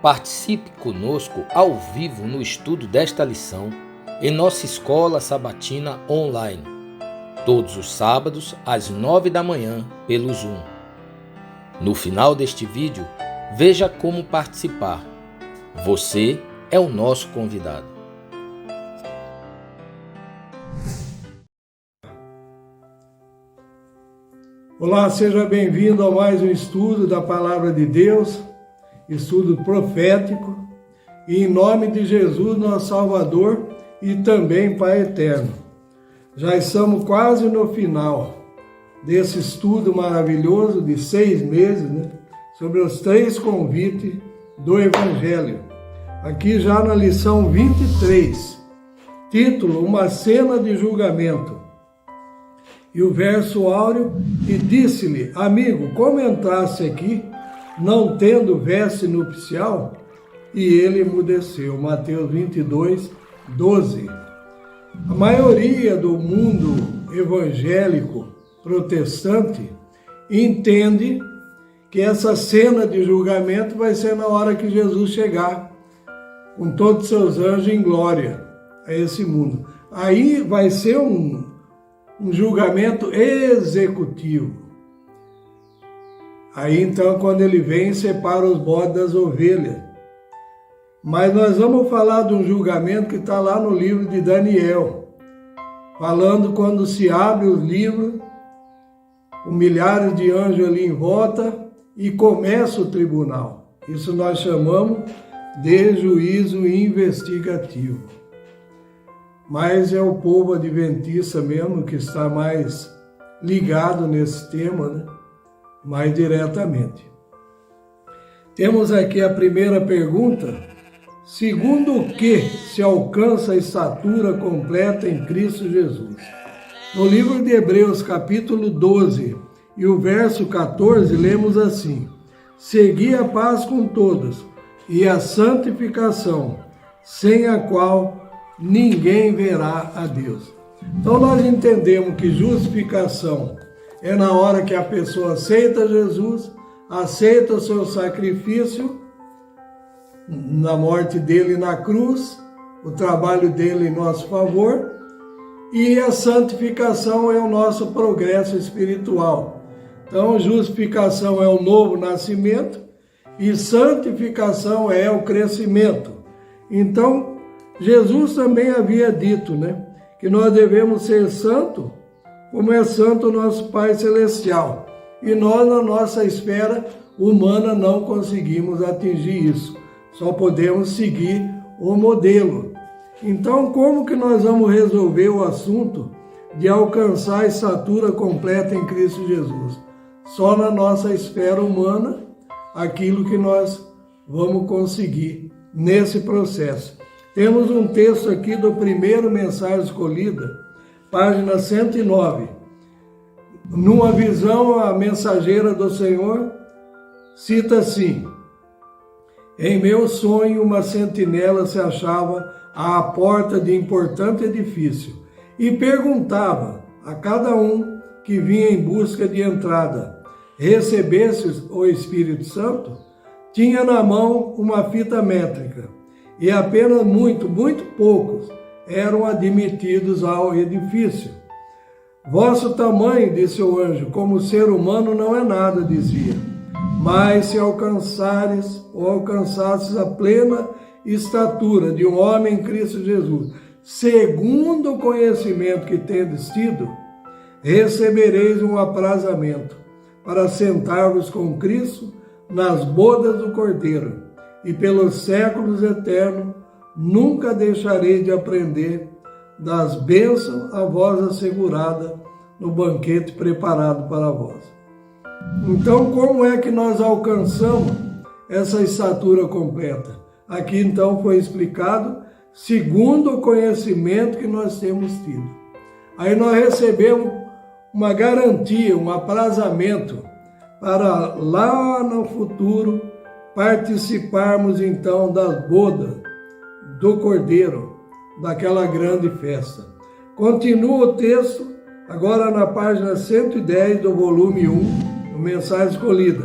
Participe conosco ao vivo no estudo desta lição em nossa escola sabatina online, todos os sábados às 9 da manhã pelo Zoom. No final deste vídeo, veja como participar. Você é o nosso convidado. Olá, seja bem-vindo a mais um estudo da Palavra de Deus, estudo profético, e em nome de Jesus, nosso Salvador e também Pai Eterno. Já estamos quase no final desse estudo maravilhoso de 6 meses, sobre os 3 convites do Evangelho. Aqui já na lição 23, título, Uma cena de julgamento. E o verso áureo, e disse-lhe, amigo, como entrasse aqui, não tendo veste nupcial? E ele emudeceu. Mateus 22, 12. A maioria do mundo evangélico protestante entende que essa cena de julgamento vai ser na hora que Jesus chegar, com todos os seus anjos em glória a esse mundo. Aí vai ser um julgamento executivo. Aí então, quando ele vem, separa os bodes das ovelhas. Mas nós vamos falar de um julgamento que está lá no livro de Daniel, falando quando se abre os livros, com milhares de anjos ali em volta, e começa o tribunal. Isso nós chamamos de juízo investigativo. Mas é o povo adventista mesmo que está mais ligado nesse tema, mais diretamente. Temos aqui a primeira pergunta. Segundo o que se alcança a estatura completa em Cristo Jesus? No livro de Hebreus, capítulo 12, e o verso 14, lemos assim: segui a paz com todos e a santificação, sem a qual ninguém verá a Deus. Então nós entendemos que justificação é na hora que a pessoa aceita Jesus, aceita o seu sacrifício, na morte dele na cruz, o trabalho dele em nosso favor, e a santificação é o nosso progresso espiritual. Então, justificação é o novo nascimento e santificação é o crescimento. Então, Jesus também havia dito, que nós devemos ser santos, como é santo o nosso Pai Celestial. E nós, na nossa esfera humana, não conseguimos atingir isso. Só podemos seguir o modelo. Então, como que nós vamos resolver o assunto de alcançar a estatura completa em Cristo Jesus? Só na nossa esfera humana, aquilo que nós vamos conseguir nesse processo. Temos um texto aqui do primeiro Mensagem Escolhida, página 109. Numa visão, a mensageira do Senhor cita assim: em meu sonho, uma sentinela se achava à porta de importante edifício e perguntava a cada um que vinha em busca de entrada: recebesse o Espírito Santo? Tinha na mão uma fita métrica e apenas muito poucos eram admitidos ao edifício. Vosso tamanho, disse o anjo, como ser humano não é nada, dizia. Mas se alcançasses a plena estatura de um homem em Cristo Jesus, segundo o conhecimento que tendes tido, recebereis um aprazamento para sentar-vos com Cristo nas bodas do Cordeiro, e pelos séculos eternos nunca deixarei de aprender das bênçãos a vós assegurada no banquete preparado para vós. Então, como é que nós alcançamos essa estatura completa? Aqui, então, foi explicado segundo o conhecimento que nós temos tido. Aí nós recebemos uma garantia, um aprazamento para lá no futuro participarmos, então, das bodas do Cordeiro, daquela grande festa. Continua o texto, agora na página 110 do volume 1, no Mensagem Escolhida.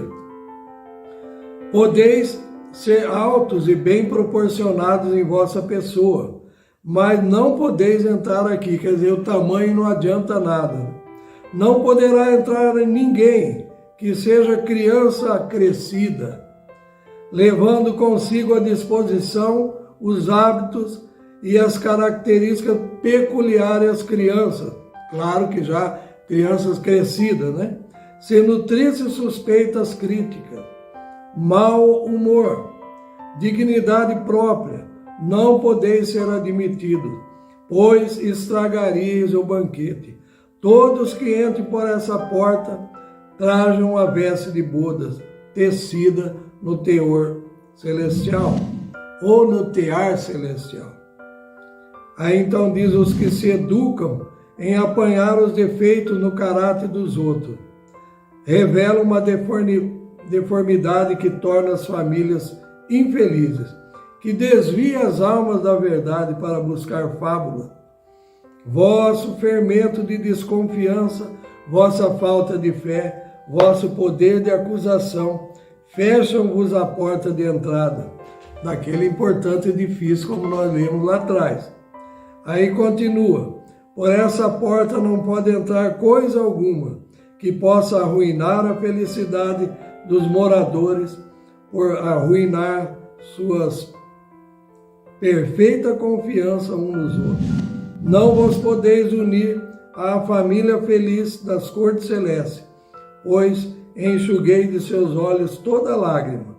Podeis ser altos e bem proporcionados em vossa pessoa, mas não podeis entrar aqui, quer dizer, o tamanho não adianta nada. Não poderá entrar ninguém que seja criança crescida, levando consigo à disposição os hábitos e as características peculiares às crianças. Claro que já crianças crescidas, né? Sendo tristes, suspeitas, críticas, mau humor, dignidade própria, não podeis ser admitidos, pois estragaríeis o banquete. Todos que entrem por essa porta trajam a veste de bodas, tecida no teor celestial, ou no tear celestial. Aí então diz os que se educam em apanhar os defeitos no caráter dos outros. Revela uma deformidade que torna as famílias infelizes, que desvia as almas da verdade para buscar fábula. Vosso fermento de desconfiança, vossa falta de fé, vosso poder de acusação, fecham-vos a porta de entrada daquele importante edifício, como nós lemos lá atrás. Aí continua, por essa porta não pode entrar coisa alguma que possa arruinar a felicidade dos moradores, por arruinar suas perfeita confiança uns nos outros. Não vos podeis unir à família feliz das cortes celestes, pois enxuguei de seus olhos toda lágrima.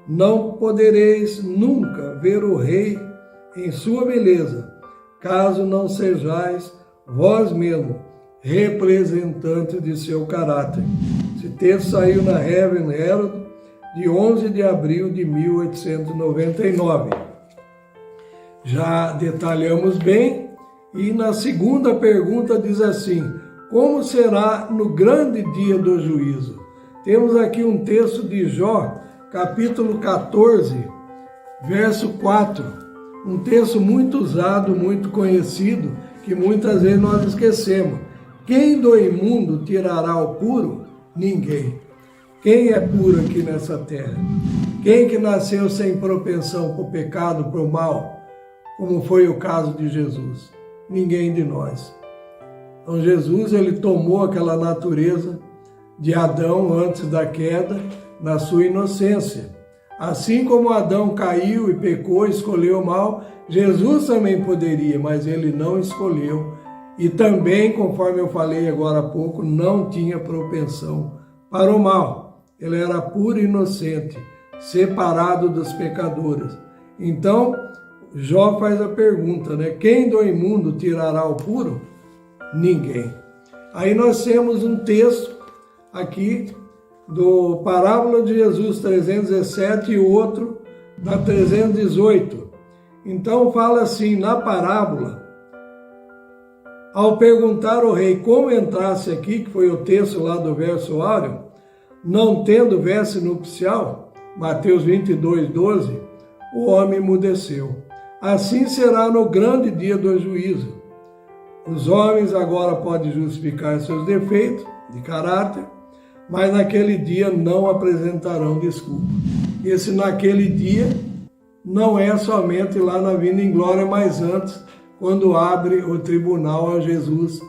Não podereis nunca ver o rei em sua beleza, caso não sejais vós mesmos representante de seu caráter. Esse texto saiu na Heaven Herald de 11 de abril de 1899. Já detalhamos bem, e na segunda pergunta diz assim: como será no grande dia do juízo? Temos aqui um texto de Jó, capítulo 14, verso 4. Um texto muito usado, muito conhecido, que muitas vezes nós esquecemos. Quem do imundo tirará o puro? Ninguém. Quem é puro aqui nessa terra? Quem que nasceu sem propensão para o pecado, para o mal, como foi o caso de Jesus? Ninguém de nós. Então Jesus, ele tomou aquela natureza de Adão antes da queda, na sua inocência. Assim como Adão caiu e pecou, escolheu o mal, Jesus também poderia, mas ele não escolheu. E também, conforme eu falei agora há pouco, não tinha propensão para o mal. Ele era puro e inocente, separado dos pecadores. Então, Jó faz a pergunta, né? Quem do imundo tirará o puro? Ninguém. Aí nós temos um texto aqui do Parábola de Jesus 317 e outro da 318. Então fala assim, na parábola, ao perguntar ao rei como entrasse aqui, que foi o texto lá do verso áureo, não tendo veste nupcial, Mateus 22, 12, o homem emudeceu. Assim será no grande dia do juízo. Os homens agora podem justificar seus defeitos de caráter, mas naquele dia não apresentarão desculpa. Esse naquele dia não é somente lá na vinda em glória, mas antes, quando abre o tribunal a Jesus,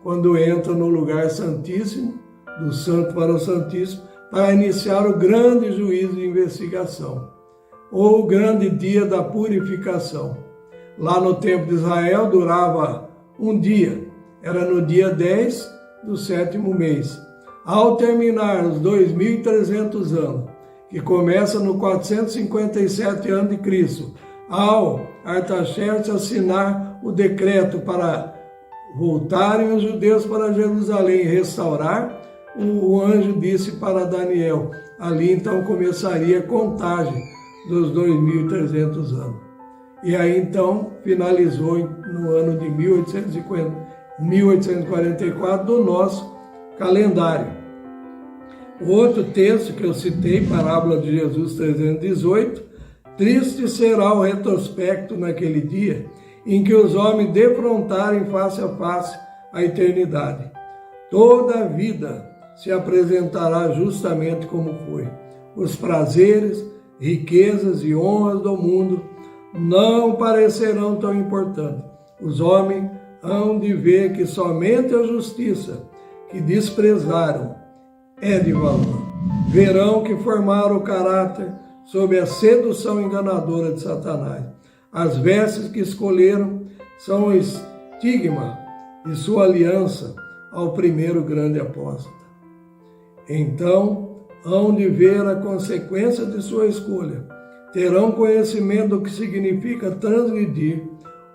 quando entra no lugar santíssimo, do santo para o santíssimo, para iniciar o grande juízo de investigação, ou o grande dia da purificação. Lá no tempo de Israel durava um dia, era no dia 10 do 7º mês. Ao terminar os 2.300 anos, que começa no 457 a.C., ao Artaxerxes assinar o decreto para voltarem os judeus para Jerusalém e restaurar, o anjo disse para Daniel. Ali então começaria a contagem dos 2.300 anos. E aí então finalizou no ano de 1844 do nosso calendário. O outro texto que eu citei, parábola de Jesus 318, triste será o retrospecto naquele dia em que os homens defrontarem face a face a eternidade. Toda a vida se apresentará justamente como foi. Os prazeres, riquezas e honras do mundo não parecerão tão importantes. Os homens hão de ver que somente a justiça que desprezaram é de valor. Verão que formaram o caráter sob a sedução enganadora de Satanás. As vestes que escolheram são o estigma de sua aliança ao primeiro grande apóstolo. Então, hão de ver a consequência de sua escolha. Terão conhecimento do que significa transgredir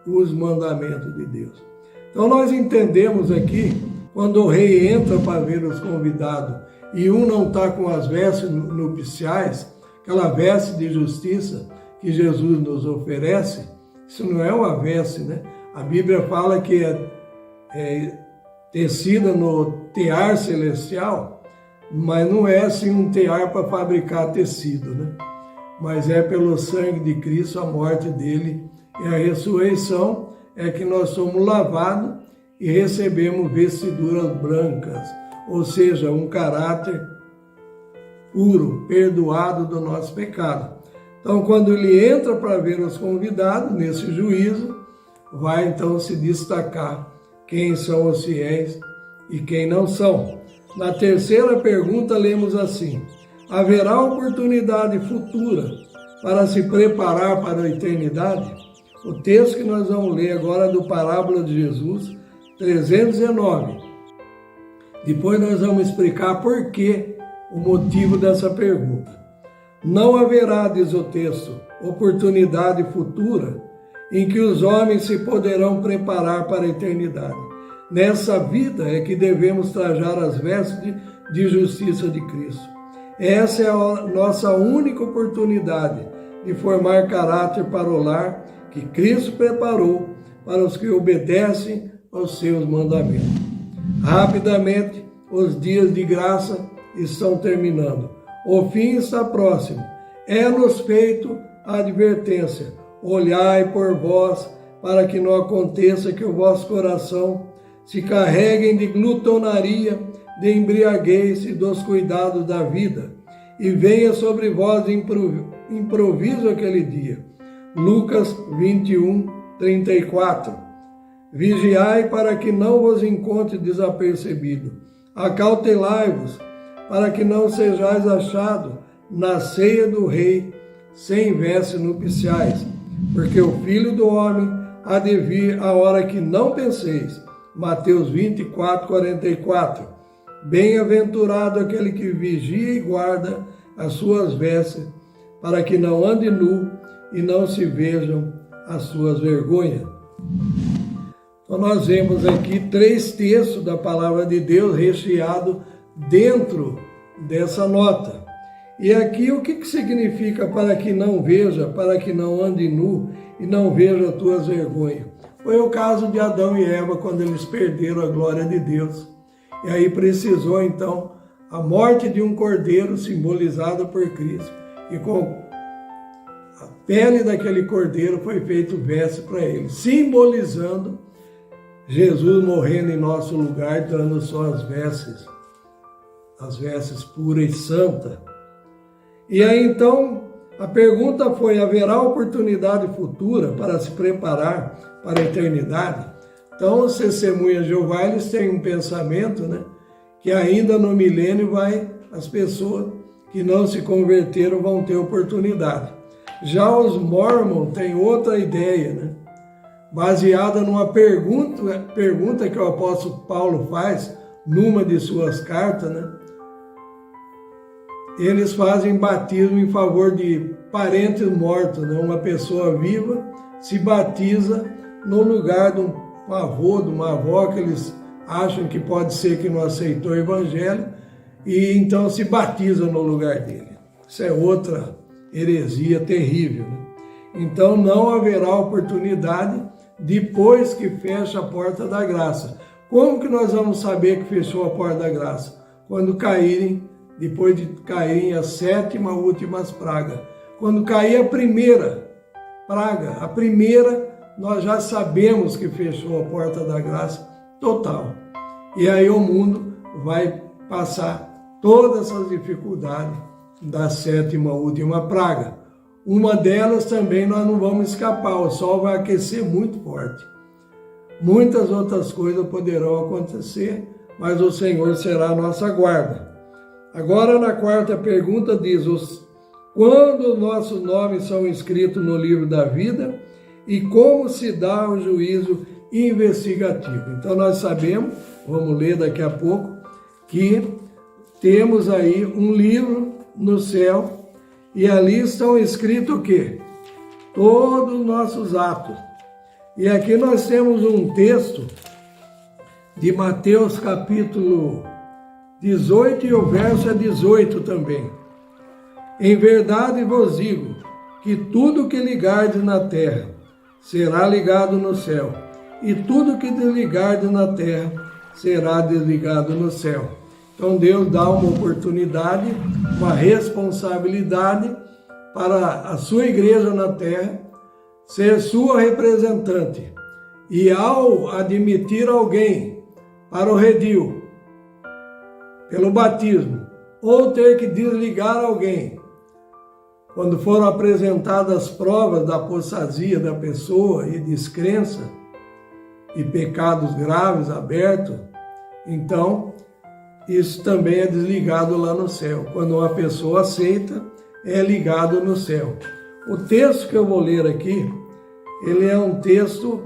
os mandamentos de Deus. Então, nós entendemos aqui, quando o rei entra para ver os convidados e um não está com as vestes nupciais, aquela veste de justiça que Jesus nos oferece, isso não é uma veste, né? A Bíblia fala que é tecida no tear celestial, mas não é assim um tear para fabricar tecido, né? Mas é pelo sangue de Cristo, a morte dele e a ressurreição, é que nós somos lavados e recebemos vestiduras brancas, ou seja, um caráter puro, perdoado do nosso pecado. Então, quando ele entra para ver os convidados, nesse juízo, vai então se destacar quem são os fiéis e quem não são. Na terceira pergunta, lemos assim: haverá oportunidade futura para se preparar para a eternidade? O texto que nós vamos ler agora é do Parábola de Jesus 319. Depois nós vamos explicar por que o motivo dessa pergunta. Não haverá, diz o texto, oportunidade futura em que os homens se poderão preparar para a eternidade. Nessa vida é que devemos trajar as vestes de justiça de Cristo. Essa é a nossa única oportunidade de formar caráter para o lar que Cristo preparou para os que obedecem aos seus mandamentos. Rapidamente, os dias de graça estão terminando. O fim está próximo. É-nos feito a advertência: olhai por vós, para que não aconteça que o vosso coração se carreguem de glutonaria, de embriaguez e dos cuidados da vida, e venha sobre vós de improviso aquele dia. Lucas 21, 34. Vigiai para que não vos encontre desapercebido. Acautelai-vos para que não sejais achados na ceia do rei sem vestes nupciais, porque o Filho do Homem há de vir a hora que não penseis. Mateus 24, 44. Bem-aventurado aquele que vigia e guarda as suas vestes, para que não ande nu e não se vejam as suas vergonhas. Então nós vemos aqui 3 textos da palavra de Deus recheados dentro dessa nota. E aqui o que significa para que não veja, para que não ande nu e não veja as tuas vergonhas? Foi o caso de Adão e Eva quando eles perderam a glória de Deus. E aí precisou então a morte de um cordeiro simbolizado por Cristo. E com a pele daquele cordeiro foi feito veste para ele, simbolizando Jesus morrendo em nosso lugar, dando só as vestes puras e santas. E aí então a pergunta foi: haverá oportunidade futura para se preparar para a eternidade? Então os testemunhas de Jeová, eles têm um pensamento, né, que ainda no milênio as pessoas que não se converteram vão ter oportunidade. Já os Mormons têm outra ideia, né, baseada numa pergunta que o apóstolo Paulo faz numa de suas cartas, né? Eles fazem batismo em favor de parentes mortos, né? Uma pessoa viva se batiza no lugar de um avô, de uma avó que eles acham que pode ser que não aceitou o evangelho, e então se batiza no lugar dele. Isso é outra heresia terrível, né? Então não haverá oportunidade depois que fecha a porta da graça. Como que nós vamos saber que fechou a porta da graça? Quando caírem, depois de caírem as 7ª últimas pragas. Quando cair a primeira praga, a primeira, nós já sabemos que fechou a porta da graça total. E aí o mundo vai passar todas essas dificuldades da 7ª última praga. Uma delas também nós não vamos escapar, o sol vai aquecer muito forte. Muitas outras coisas poderão acontecer, mas o Senhor será a nossa guarda. Agora na 4ª pergunta diz, quando os nossos nomes são escritos no livro da vida e como se dá o juízo investigativo. Então nós sabemos, vamos ler daqui a pouco, que temos aí um livro no céu e ali estão escritos o quê? Todos os nossos atos. E aqui nós temos um texto de Mateus capítulo 18 e o verso é 18 também. Em verdade vos digo que tudo que ligardes na terra será ligado no céu, e tudo que desligardes na terra será desligado no céu. Então Deus dá uma oportunidade, uma responsabilidade para a sua igreja na terra ser sua representante. E ao admitir alguém para o redil, pelo batismo, ou ter que desligar alguém, quando foram apresentadas as provas da apostasia da pessoa e descrença e pecados graves abertos, então isso também é desligado lá no céu. Quando uma pessoa aceita, é ligado no céu. O texto que eu vou ler aqui, ele é um texto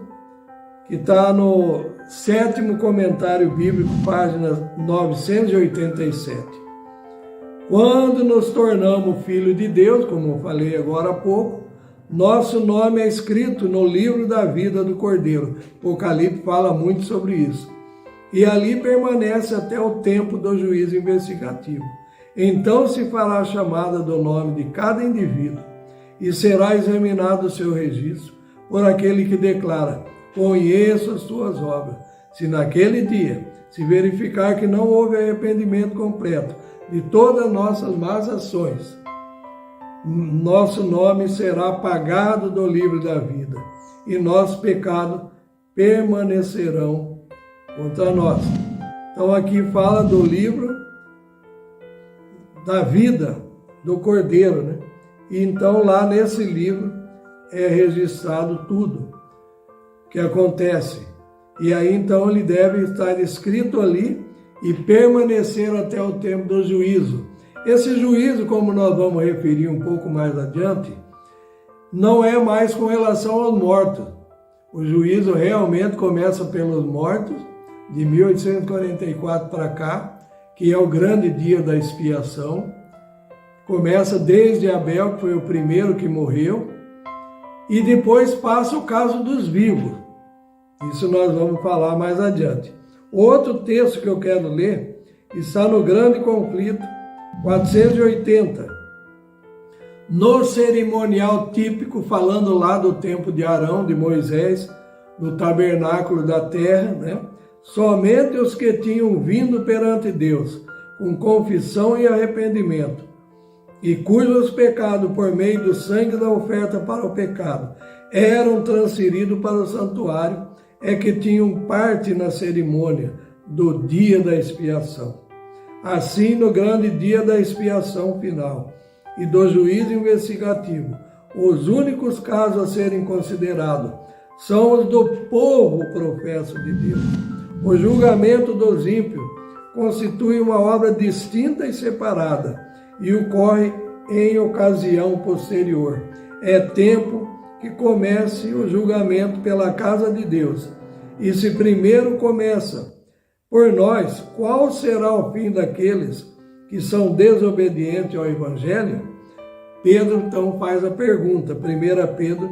que está no 7º comentário bíblico, página 987. Quando nos tornamos filhos de Deus, como eu falei agora há pouco, nosso nome é escrito no livro da vida do Cordeiro. Apocalipse fala muito sobre isso. E ali permanece até o tempo do juízo investigativo. Então se fará a chamada do nome de cada indivíduo e será examinado o seu registro por aquele que declara, conheço as tuas obras. Se naquele dia se verificar que não houve arrependimento completo de todas as nossas más ações, nosso nome será apagado do livro da vida e nossos pecados permanecerão contra nós. Então aqui fala do livro da vida do Cordeiro, né? E então lá nesse livro é registrado tudo que acontece. E aí então ele deve estar escrito ali e permanecer até o tempo do juízo. Esse juízo, como nós vamos referir um pouco mais adiante, não é mais com relação aos mortos. O juízo realmente começa pelos mortos, de 1844 para cá, que é o grande dia da expiação. Começa desde Abel, que foi o primeiro que morreu, e depois passa o caso dos vivos. Isso nós vamos falar mais adiante. Outro texto que eu quero ler está no Grande Conflito, 480. No cerimonial típico, falando lá do tempo de Arão, de Moisés, no tabernáculo da terra, né? Somente os que tinham vindo perante Deus, com confissão e arrependimento, e cujos pecados, por meio do sangue da oferta para o pecado, eram transferidos para o santuário, é que tinham parte na cerimônia do dia da expiação. Assim, no grande dia da expiação final e do juízo investigativo, os únicos casos a serem considerados são os do povo professo de Deus. O julgamento dos ímpios constitui uma obra distinta e separada e ocorre em ocasião posterior. É tempo que comece o julgamento pela casa de Deus. E se primeiro começa por nós, qual será o fim daqueles que são desobedientes ao Evangelho? Pedro então faz a pergunta, 1 Pedro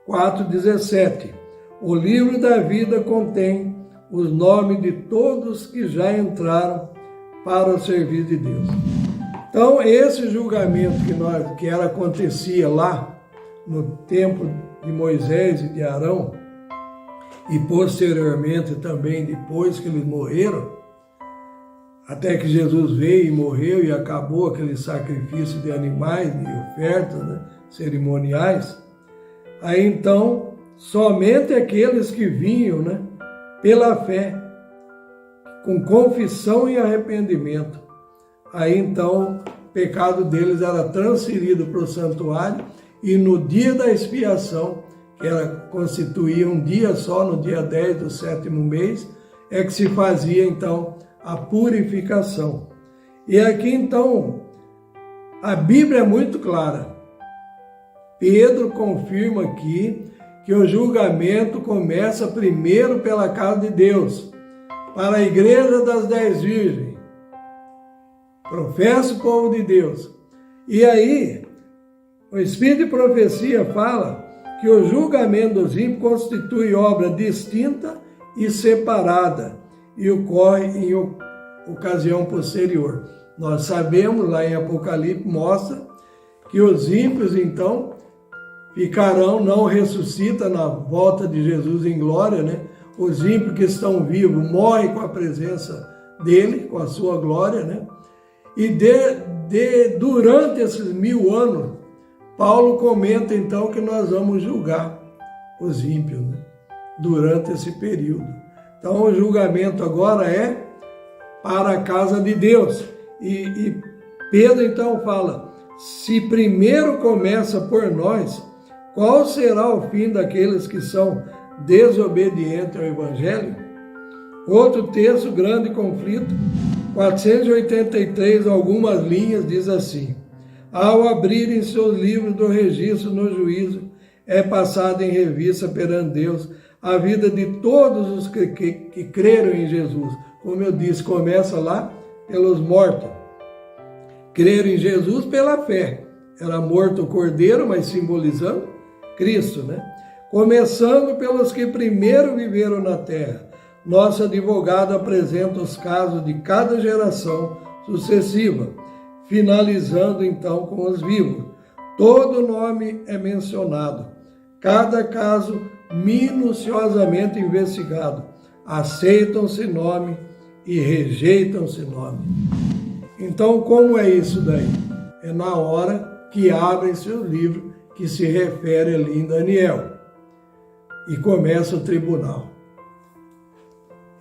4,17. O livro da vida contém os nomes de todos que já entraram para o serviço de Deus. Então, esse julgamento que acontecia lá no tempo de Moisés e de Arão, e posteriormente também depois que eles morreram, até que Jesus veio e morreu e acabou aquele sacrifício de animais, de ofertas, né, cerimoniais, aí então somente aqueles que vinham, né, pela fé, com confissão e arrependimento, aí então o pecado deles era transferido para o santuário e no dia da expiação, que constituía um dia só, no dia 10 do 7º mês, é que se fazia então a purificação. E aqui então, a Bíblia é muito clara. Pedro confirma aqui que o julgamento começa primeiro pela casa de Deus, para a igreja das 10 virgens. Professa o povo de Deus. E aí, o Espírito de Profecia fala que o julgamento dos ímpios constitui obra distinta e separada e ocorre em ocasião posterior. Nós sabemos, lá em Apocalipse, mostra que os ímpios, então, ficarão, não ressuscitam na volta de Jesus em glória, né? Os ímpios que estão vivos morrem com a presença dele, com a sua glória, né? E durante esses 1000 anos, Paulo comenta então que nós vamos julgar os ímpios, né? Durante esse período. Então o julgamento agora é para a casa de Deus. E Pedro então fala, se primeiro começa por nós, qual será o fim daqueles que são desobedientes ao Evangelho? Outro texto, grande conflito, 483, algumas linhas, diz assim: ao abrirem seus livros do registro no juízo, é passada em revista perante Deus a vida de todos os que creram em Jesus. Como eu disse, começa lá pelos mortos. Creram em Jesus pela fé. Era morto o cordeiro, mas simbolizando Cristo, né? Começando pelos que primeiro viveram na terra. Nosso advogado apresenta os casos de cada geração sucessiva, finalizando então com os vivos. Todo nome é mencionado, cada caso minuciosamente investigado. Aceitam-se nome e rejeitam-se nome. Então, como é isso daí? É na hora que abrem seu livro, que se refere ali em Daniel, e começa o tribunal.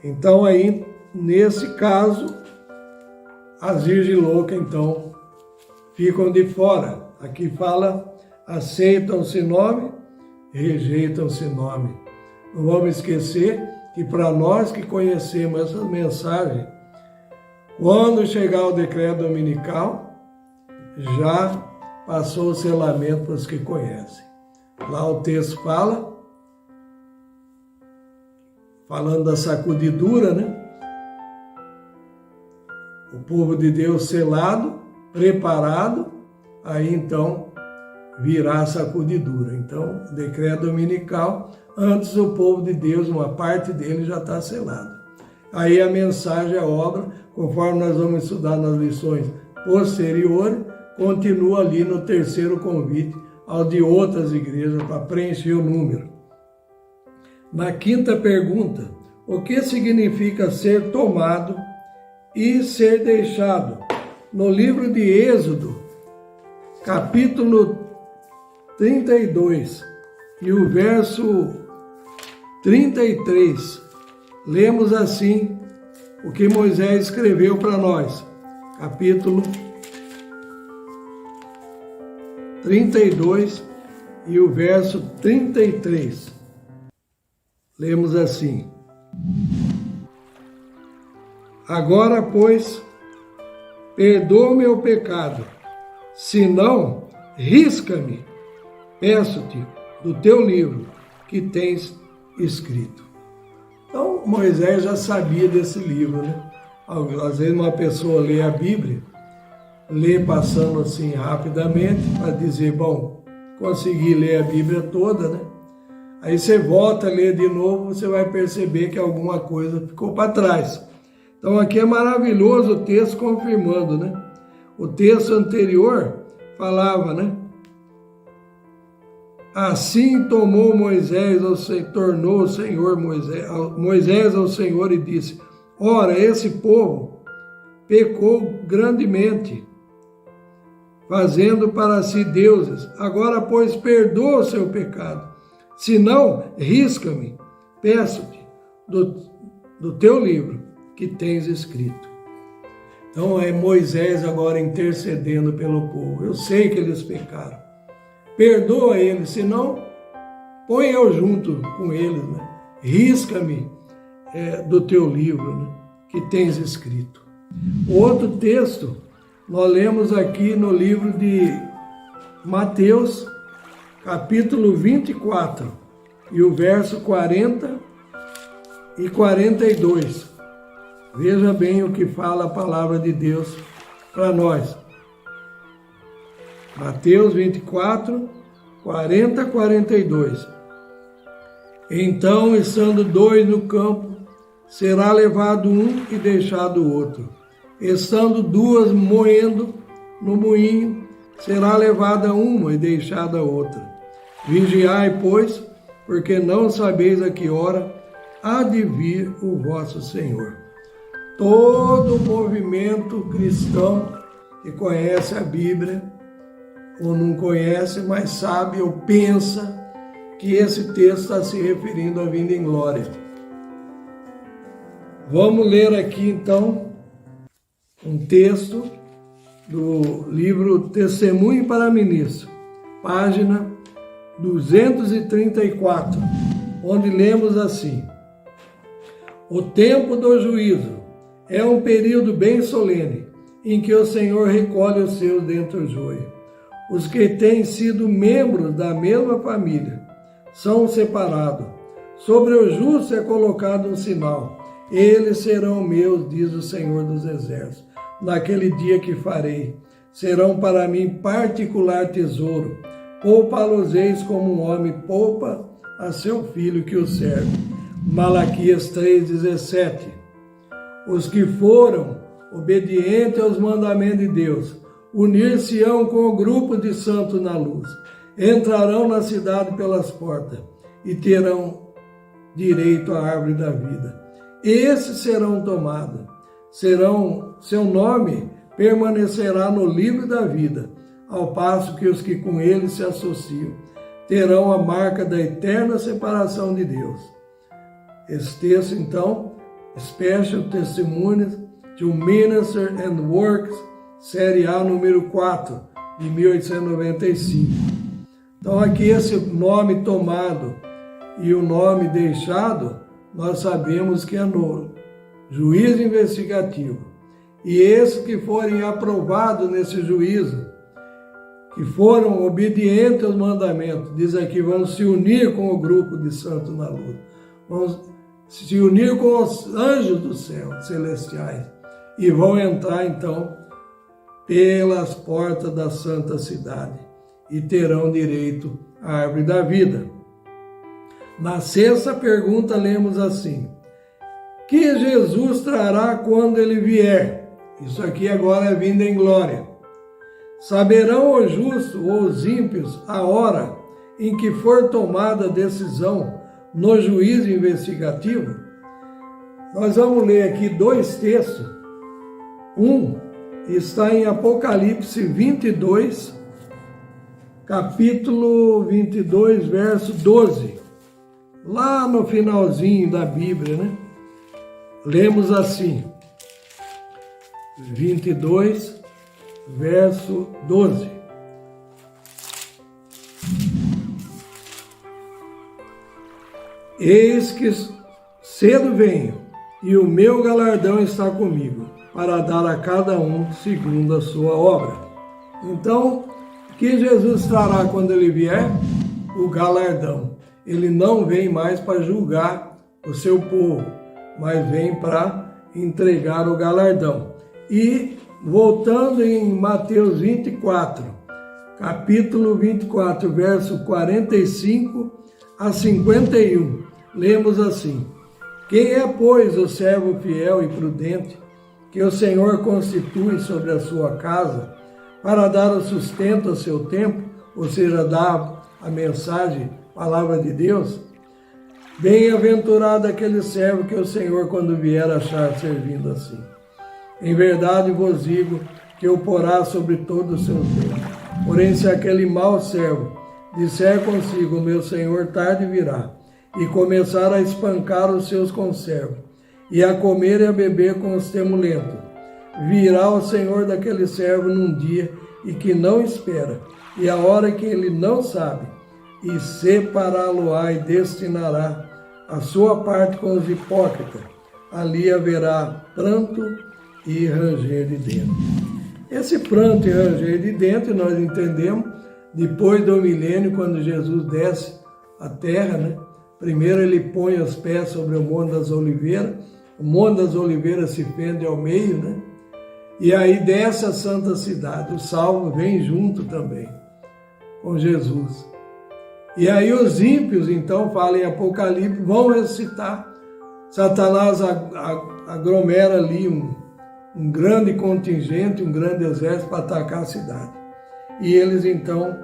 Então aí, nesse caso, as virgens loucas, então, ficam de fora. Aqui fala, aceitam-se nome, rejeitam-se nome. Não vamos esquecer que para nós que conhecemos essas mensagens, quando chegar o decreto dominical, já passou o selamento para os que conhecem. Lá o texto fala, falando da sacudidura, né? O povo de Deus selado, preparado, aí então virá a sacudidura. Então, o decreto dominical, antes o povo de Deus, uma parte dele já está selado. Aí a mensagem, a obra, conforme nós vamos estudar nas lições posteriores, continua ali no terceiro convite, ao de outras igrejas, para preencher o número. Na quinta pergunta, o que significa ser tomado e ser deixado? No livro de Êxodo, capítulo 32 e o verso 33, lemos assim o que Moisés escreveu para nós. Capítulo 32 e o verso 33. Lemos assim: agora, pois, perdoa o meu pecado, se não, risca-me, peço-te, do teu livro que tens escrito. Então, Moisés já sabia desse livro, né? Às vezes uma pessoa lê a Bíblia, lê passando assim rapidamente, para dizer, bom, consegui ler a Bíblia toda, né? Aí você volta a ler de novo, você vai perceber que alguma coisa ficou para trás. Então aqui é maravilhoso o texto confirmando, né? O texto anterior falava, né? Assim tomou tornou o Senhor Moisés ao Senhor e disse: ora, esse povo pecou grandemente, fazendo para si deuses. Agora, pois, perdoa o seu pecado. Se não, risca-me, peço-te, do teu livro que tens escrito. Então é Moisés agora intercedendo pelo povo. Eu sei que eles pecaram. Perdoa eles, senão põe eu junto com eles, né? Risca-me do teu livro, né, que tens escrito. O outro texto nós lemos aqui no livro de Mateus, capítulo 24, e o verso 40 e 42. Veja bem o que fala a palavra de Deus para nós. Mateus 24, 40 e 42. Então, estando dois no campo, será levado um e deixado o outro. Estando duas moendo no moinho, será levada uma e deixada a outra. Vigiai, pois, porque não sabeis a que hora há de vir o vosso Senhor. Todo o movimento cristão que conhece a Bíblia, ou não conhece, mas sabe ou pensa que esse texto está se referindo à vinda em glória. Vamos ler aqui então um texto do livro Testemunho para Ministro, página 234, onde lemos assim: o tempo do juízo é um período bem solene, em que o Senhor recolhe os seus dentre o joio. Os que têm sido membros da mesma família são separados. Sobre o justo é colocado um sinal. Eles serão meus, diz o Senhor dos Exércitos. Naquele dia que farei, serão para mim particular tesouro. Poupa-los-eis como um homem poupa a seu filho que o serve. Malaquias 3,17. Os que foram obedientes aos mandamentos de Deus unir-se-ão com o grupo de santos na luz, entrarão na cidade pelas portas e terão direito à árvore da vida. Esses serão tomados, seu nome permanecerá no livro da vida, ao passo que os que com ele se associam terão a marca da eterna separação de Deus. Esse texto, então, Special Testimonies to Minister and Works, Série A, número 4, de 1895. Então, aqui esse nome tomado e o nome deixado, nós sabemos que é no juízo investigativo. E esses que forem aprovados nesse juízo, que foram obedientes aos mandamentos, diz aqui, vão se unir com o grupo de santos na luz, vão se unir com os anjos do céu, celestiais, e vão entrar, então, pelas portas da santa cidade e terão direito à árvore da vida. Na sexta pergunta lemos assim: que Jesus trará quando ele vier? Isso aqui agora é vinda em glória. Saberão os justos ou os ímpios a hora em que for tomada a decisão no juízo investigativo? Nós vamos ler aqui dois textos. Um está em Apocalipse 22, capítulo 22, verso 12. Lá no finalzinho da Bíblia, né? Lemos assim, 22, verso 12. Eis que cedo venho, e o meu galardão está comigo, para dar a cada um segundo a sua obra. Então, o que Jesus trará quando ele vier? O galardão. Ele não vem mais para julgar o seu povo, mas vem para entregar o galardão. E, voltando em Mateus 24, capítulo 24, verso 45 a 51, lemos assim: Quem é, pois, o servo fiel e prudente, que o Senhor constitui sobre a sua casa, para dar o sustento ao seu tempo, ou seja, dar a mensagem, a palavra de Deus? Bem-aventurado aquele servo que o Senhor, quando vier, achar servindo assim. Em verdade vos digo que o porá sobre todo o seu tempo. Porém, se aquele mau servo disser consigo, meu Senhor tarde virá, e começar a espancar os seus conservos, e a comer e a beber com os temulentos, virá o Senhor daquele servo num dia e que não espera, e a hora que ele não sabe, e separá-lo-á e destinará a sua parte com os hipócritas. Ali haverá pranto e ranger de dentro. Esse pranto e ranger de dentro nós entendemos depois do milênio, quando Jesus desce à terra, né? Primeiro ele põe os pés sobre o Monte das Oliveiras, o Monte das Oliveiras se fende ao meio, né? E aí desce a santa cidade, o salvo vem junto também com Jesus. E aí os ímpios, então, fala em Apocalipse, vão ressuscitar. Satanás aglomera ali um grande contingente, um grande exército para atacar a cidade. E eles, então,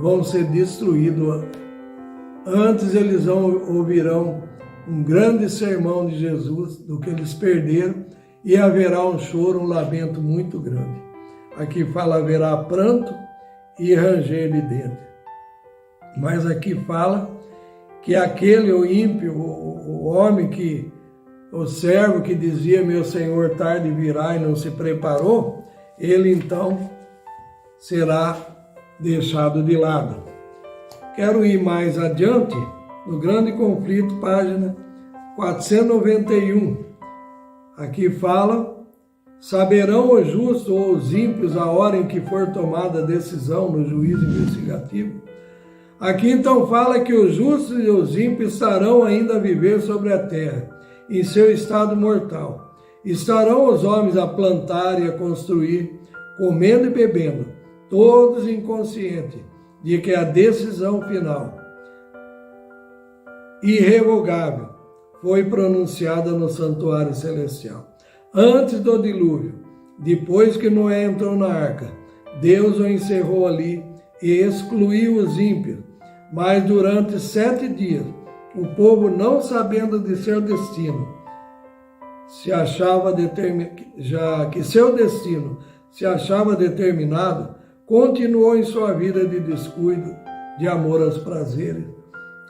vão ser destruídos. Antes eles ouvirão um grande sermão de Jesus, do que eles perderam, e haverá um choro, um lamento muito grande. Aqui fala, haverá pranto e ranger de dentro. Mas aqui fala que aquele, o ímpio, o homem que, o servo que dizia, meu Senhor tarde virá e não se preparou, ele então será deixado de lado. Quero ir mais adiante, no Grande Conflito, página 491. Aqui fala, saberão os justos ou os ímpios a hora em que for tomada a decisão no juízo investigativo. Aqui então fala que os justos e os ímpios estarão ainda a viver sobre a terra, em seu estado mortal. Estarão os homens a plantar e a construir, comendo e bebendo, todos inconscientes de que a decisão final, irrevogável, foi pronunciada no santuário celestial. Antes do dilúvio, depois que Noé entrou na arca, Deus o encerrou ali e excluiu os ímpios. Mas durante 7 dias, o povo, não sabendo de seu destino, seu destino se achava determinado, continuou em sua vida de descuido, de amor aos prazeres,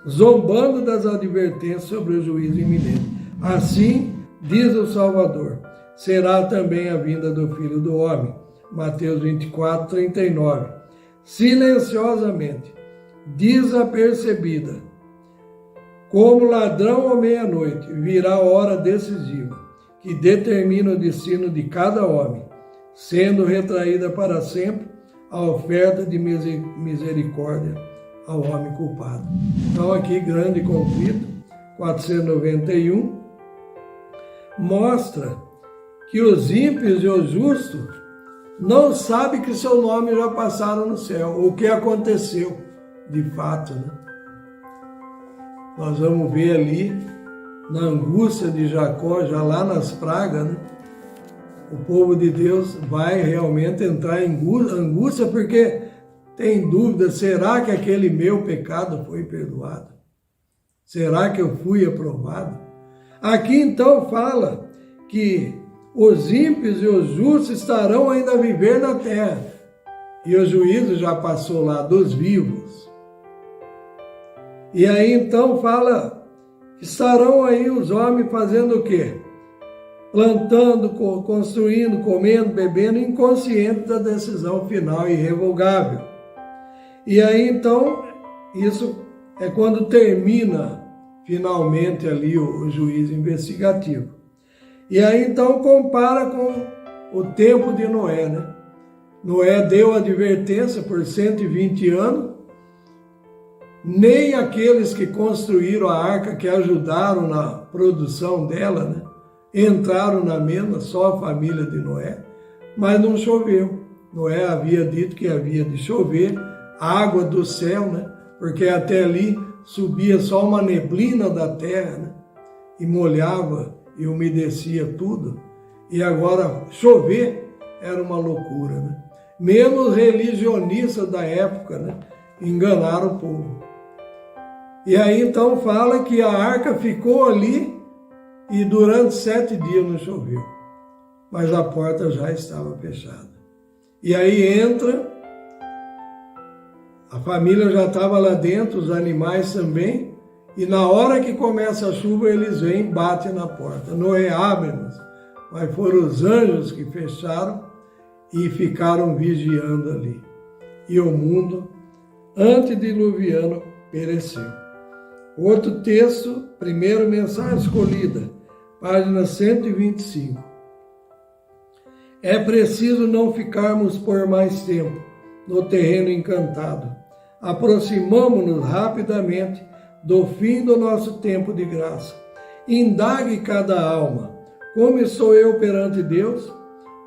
zombando das advertências sobre o juízo iminente. Assim, diz o Salvador, será também a vinda do Filho do Homem. Mateus 24, 39. Silenciosamente, desapercebida, como ladrão à meia-noite, virá a hora decisiva, que determina o destino de cada homem, sendo retraída para sempre a oferta de misericórdia ao homem culpado. Então aqui, Grande Conflito, 491, mostra que os ímpios e os justos não sabem que seu nome já passaram no céu, o que aconteceu de fato, né? Nós vamos ver ali, na angústia de Jacó, já lá nas pragas, né? O povo de Deus vai realmente entrar em angústia porque tem dúvida, será que aquele meu pecado foi perdoado? Será que eu fui aprovado? Aqui então fala que os ímpios e os justos estarão ainda a viver na terra. E o juízo já passou lá dos vivos. E aí então fala que estarão aí os homens fazendo o quê? Plantando, construindo, comendo, bebendo, inconsciente da decisão final irrevogável. E aí então, isso é quando termina finalmente ali o juízo investigativo. E aí então compara com o tempo de Noé, né? Noé deu advertência por 120 anos, nem aqueles que construíram a arca, que ajudaram na produção dela, né? Entraram na mesma, só a família de Noé, mas não choveu. Noé havia dito que havia de chover, água do céu, né? Porque até ali subia só uma neblina da terra, né? e molhava e umedecia tudo, e agora chover era uma loucura, né? Mesmo os religionistas da época, né, enganaram o povo. E aí então fala que a arca ficou ali e durante 7 dias não choveu, mas a porta já estava fechada. E aí entra, a família já estava lá dentro, os animais também, e na hora que começa a chuva eles vêm e batem na porta. Noé abre-nos, mas foram os anjos que fecharam e ficaram vigiando ali. E o mundo antediluviano pereceu. Outro texto, primeiro mensagem escolhida, página 125. É preciso não ficarmos por mais tempo no terreno encantado. Aproximamo-nos rapidamente do fim do nosso tempo de graça. Indague cada alma: como estou eu perante Deus?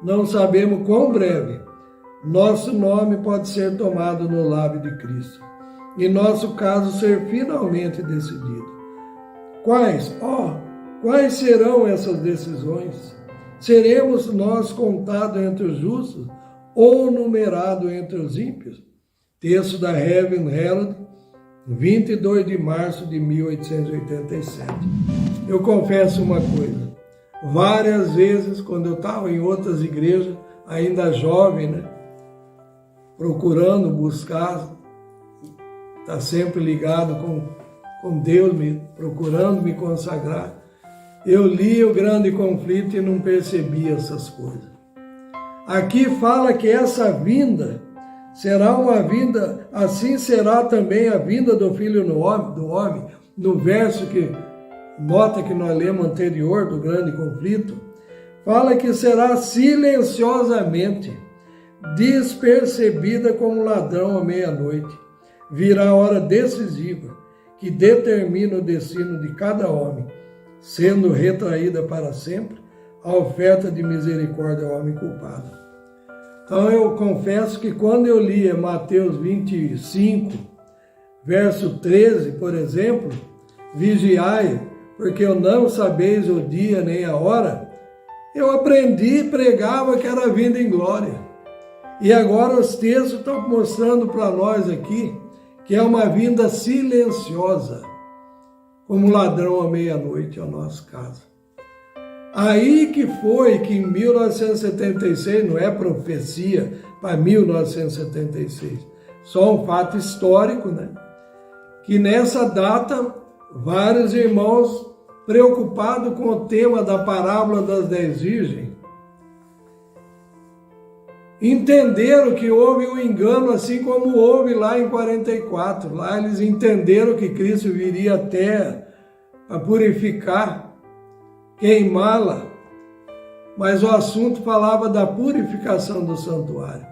Não sabemos quão breve nosso nome pode ser tomado no lábio de Cristo, e nosso caso ser finalmente decidido. Quais serão essas decisões? Seremos nós contados entre os justos ou numerados entre os ímpios? Texto da Heaven Herald, 22 de março de 1887. Eu confesso uma coisa. Várias vezes, quando eu estava em outras igrejas, ainda jovem, né, procurando buscar, estar sempre ligado com Deus, procurando me consagrar, eu li o grande conflito e não percebia essas coisas. Aqui fala que essa vinda será uma vinda, assim será também a vinda do Filho do Homem, no verso que nota que nós lemos anterior do grande conflito, fala que será silenciosamente, despercebida como ladrão à meia-noite. Virá a hora decisiva que determina o destino de cada homem, sendo retraída para sempre a oferta de misericórdia ao homem culpado. Então eu confesso que quando eu lia Mateus 25, verso 13, por exemplo, vigiai, porque eu não sabeis o dia nem a hora, eu aprendi e pregava que era vinda em glória. E agora os textos estão mostrando para nós aqui que é uma vinda silenciosa, como ladrão à meia-noite ao nosso caso. Aí que foi que em 1976, não é profecia para 1976, só um fato histórico, né? Que nessa data, vários irmãos preocupados com o tema da parábola das 10 virgens, entenderam que houve um engano, assim como houve lá em 44. Lá eles entenderam que Cristo viria até a purificar, queimá-la, mas o assunto falava da purificação do santuário.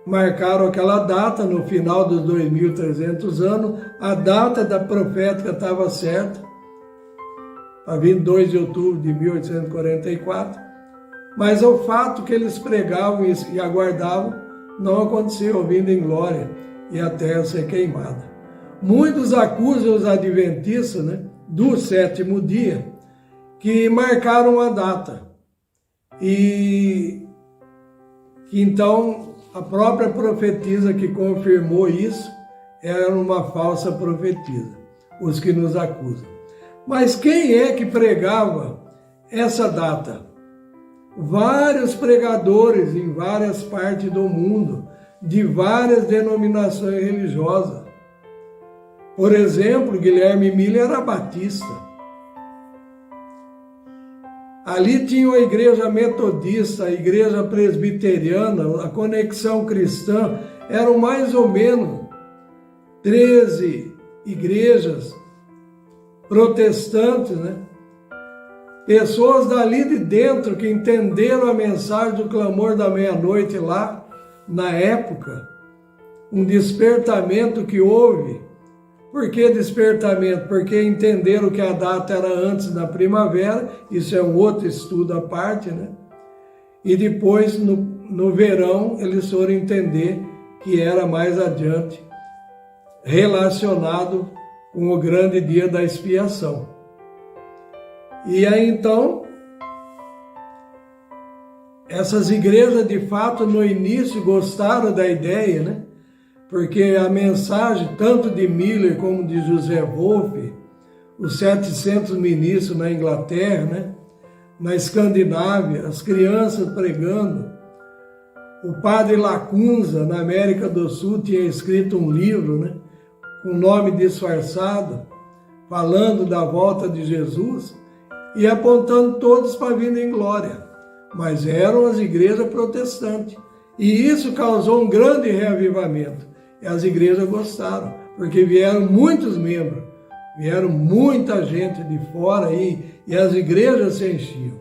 Marcaram aquela data no final dos 2.300 anos, a data da profética estava certa, a 22 de outubro de 1844, mas o fato que eles pregavam e aguardavam não aconteceu, vindo em glória e a terra ser queimada. Muitos acusam os adventistas, né, do sétimo dia, que marcaram a data e que então a própria profetisa que confirmou isso era uma falsa profetisa, os que nos acusam. Mas quem é que pregava essa data? Vários pregadores em várias partes do mundo, de várias denominações religiosas. Por exemplo, Guilherme Miller era batista. Ali tinha a igreja metodista, a igreja presbiteriana, a Conexão Cristã, eram mais ou menos 13 igrejas protestantes, né? Pessoas dali de dentro que entenderam a mensagem do clamor da meia-noite lá, na época, um despertamento que houve. Por que despertamento? Porque entenderam que a data era antes da primavera, isso é um outro estudo à parte, né? E depois, no verão, eles foram entender que era mais adiante, relacionado com o grande dia da expiação. E aí então, essas igrejas de fato no início gostaram da ideia, né? Porque a mensagem tanto de Miller como de José Wolff, os 700 ministros na Inglaterra, né? Na Escandinávia, as crianças pregando. O padre Lacunza, na América do Sul, tinha escrito um livro, né? Com nome disfarçado, falando da volta de Jesus e apontando todos para a vinda em glória. Mas eram as igrejas protestantes. E isso causou um grande reavivamento. E as igrejas gostaram, porque vieram muitos membros, vieram muita gente de fora e as igrejas se enchiam.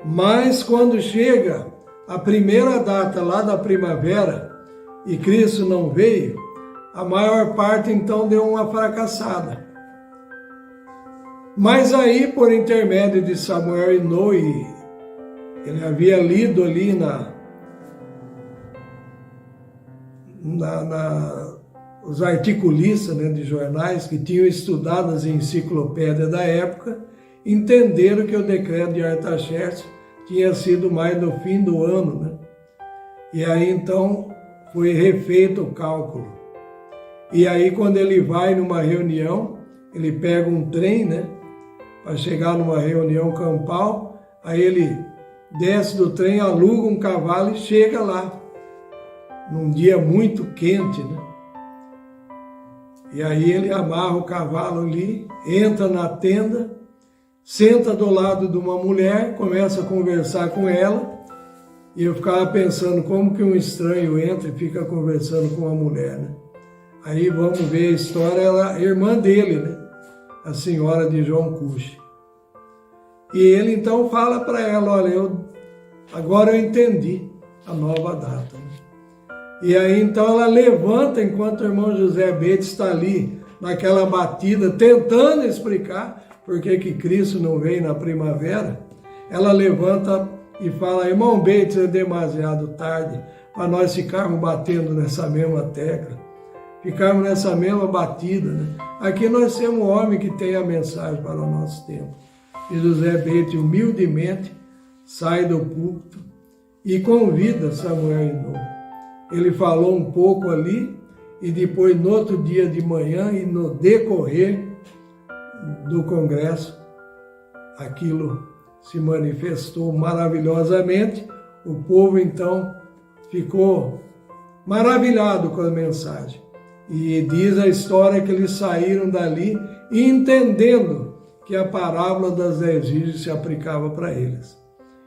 Mas quando chega a primeira data lá da primavera e Cristo não veio, a maior parte então deu uma fracassada. Mas aí, por intermédio de Samuel Inouye, ele havia lido ali os articulistas, né, de jornais que tinham estudado as enciclopédias da época, entenderam que o decreto de Artaxerxes tinha sido mais no fim do ano, né? E aí então foi refeito o cálculo. E aí quando ele vai numa reunião, ele pega um trem, né, para chegar numa reunião campal, aí ele desce do trem, aluga um cavalo e chega lá, num dia muito quente, né? E aí ele amarra o cavalo ali, entra na tenda, senta do lado de uma mulher, começa a conversar com ela, e eu ficava pensando como que um estranho entra e fica conversando com uma mulher, né? Aí vamos ver a história, ela é irmã dele, né? A senhora de João Cuxi. E ele então fala para ela, olha, agora eu entendi a nova data, né? E aí então ela levanta, enquanto o irmão José Bates está ali, naquela batida, tentando explicar por que Cristo não veio na primavera, ela levanta e fala, irmão Bates, é demasiado tarde para nós ficarmos batendo nessa mesma tecla, ficarmos nessa mesma batida, né? Aqui nós temos um homem que tem a mensagem para o nosso tempo. E José Bates, humildemente, sai do púlpito e convida Samuel Inouye. Ele falou um pouco ali e depois, no outro dia de manhã e no decorrer do congresso, aquilo se manifestou maravilhosamente. O povo, então, ficou maravilhado com a mensagem. E diz a história que eles saíram dali entendendo que a parábola das 10 virgens se aplicava para eles.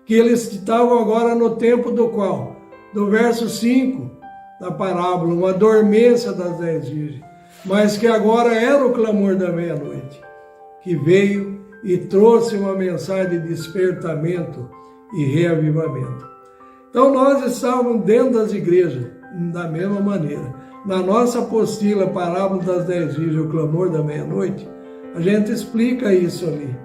Que eles estavam agora no tempo do qual? Do verso 5 da parábola, uma dormência das 10 virgens, mas que agora era o clamor da meia-noite, que veio e trouxe uma mensagem de despertamento e reavivamento. Então nós estávamos dentro das igrejas, da mesma maneira. Na nossa apostila, Parábola das 10 Virgens, o clamor da meia-noite, a gente explica isso ali.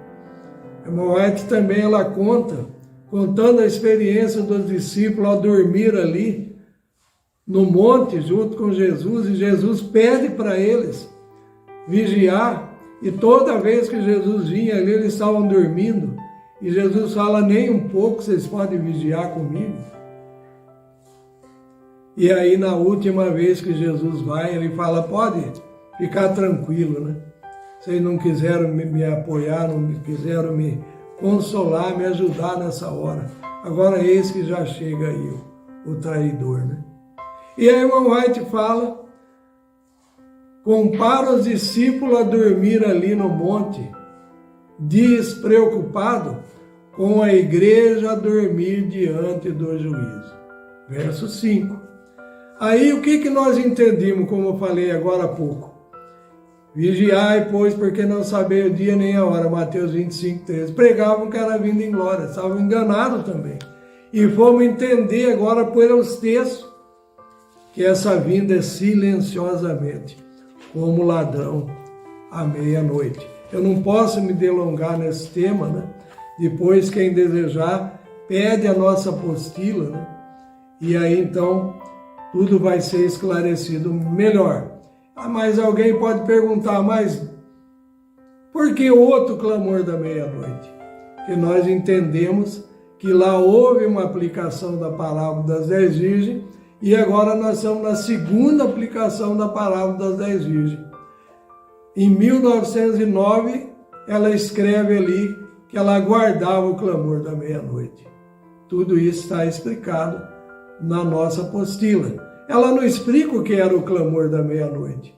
A irmã White também ela contando a experiência dos discípulos ao dormir ali no monte junto com Jesus, e Jesus pede para eles vigiar, e toda vez que Jesus vinha ali, eles estavam dormindo, e Jesus fala, nem um pouco vocês podem vigiar comigo. E aí na última vez que Jesus vai, ele fala, pode ficar tranquilo, né? Vocês não quiseram me apoiar, não quiseram me consolar, me ajudar nessa hora. Agora eis que já chega aí o traidor, né? E aí o White fala, compara os discípulos a dormir ali no monte, despreocupado, com a igreja a dormir diante do juízo. Verso 5. Aí o que nós entendimos, como eu falei agora há pouco? Vigiai, pois, porque não sabei o dia nem a hora. Mateus 25, 13. Pregavam que era vindo em glória, estavam enganados também. E fomos entender agora pelos textos que essa vinda é silenciosamente, como ladrão à meia-noite. Eu não posso me delongar nesse tema, né? Depois, quem desejar, pede a nossa apostila, né? E aí, então, tudo vai ser esclarecido melhor. Mas alguém pode perguntar, mas por que outro clamor da meia-noite? que nós entendemos que lá houve uma aplicação da parábola das 10 virgens e agora nós estamos na segunda aplicação da parábola das 10 virgens. Em 1909, ela escreve ali que ela aguardava o clamor da meia-noite. Tudo isso está explicado na nossa apostila. Ela não explica o que era o clamor da meia-noite.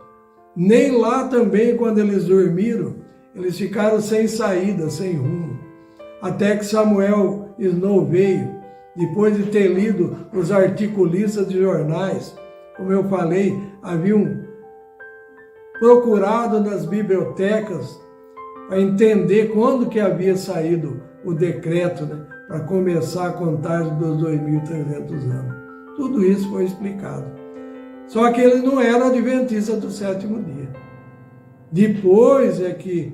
Nem lá também, quando eles dormiram, eles ficaram sem saída, sem rumo. Até que Samuel Snow veio, depois de ter lido os articulistas de jornais, como eu falei, haviam procurado nas bibliotecas para entender quando que havia saído o decreto, né, para começar a contagem dos 2.300 anos. Tudo isso foi explicado. Só que eles não eram adventistas do sétimo dia. Depois é que,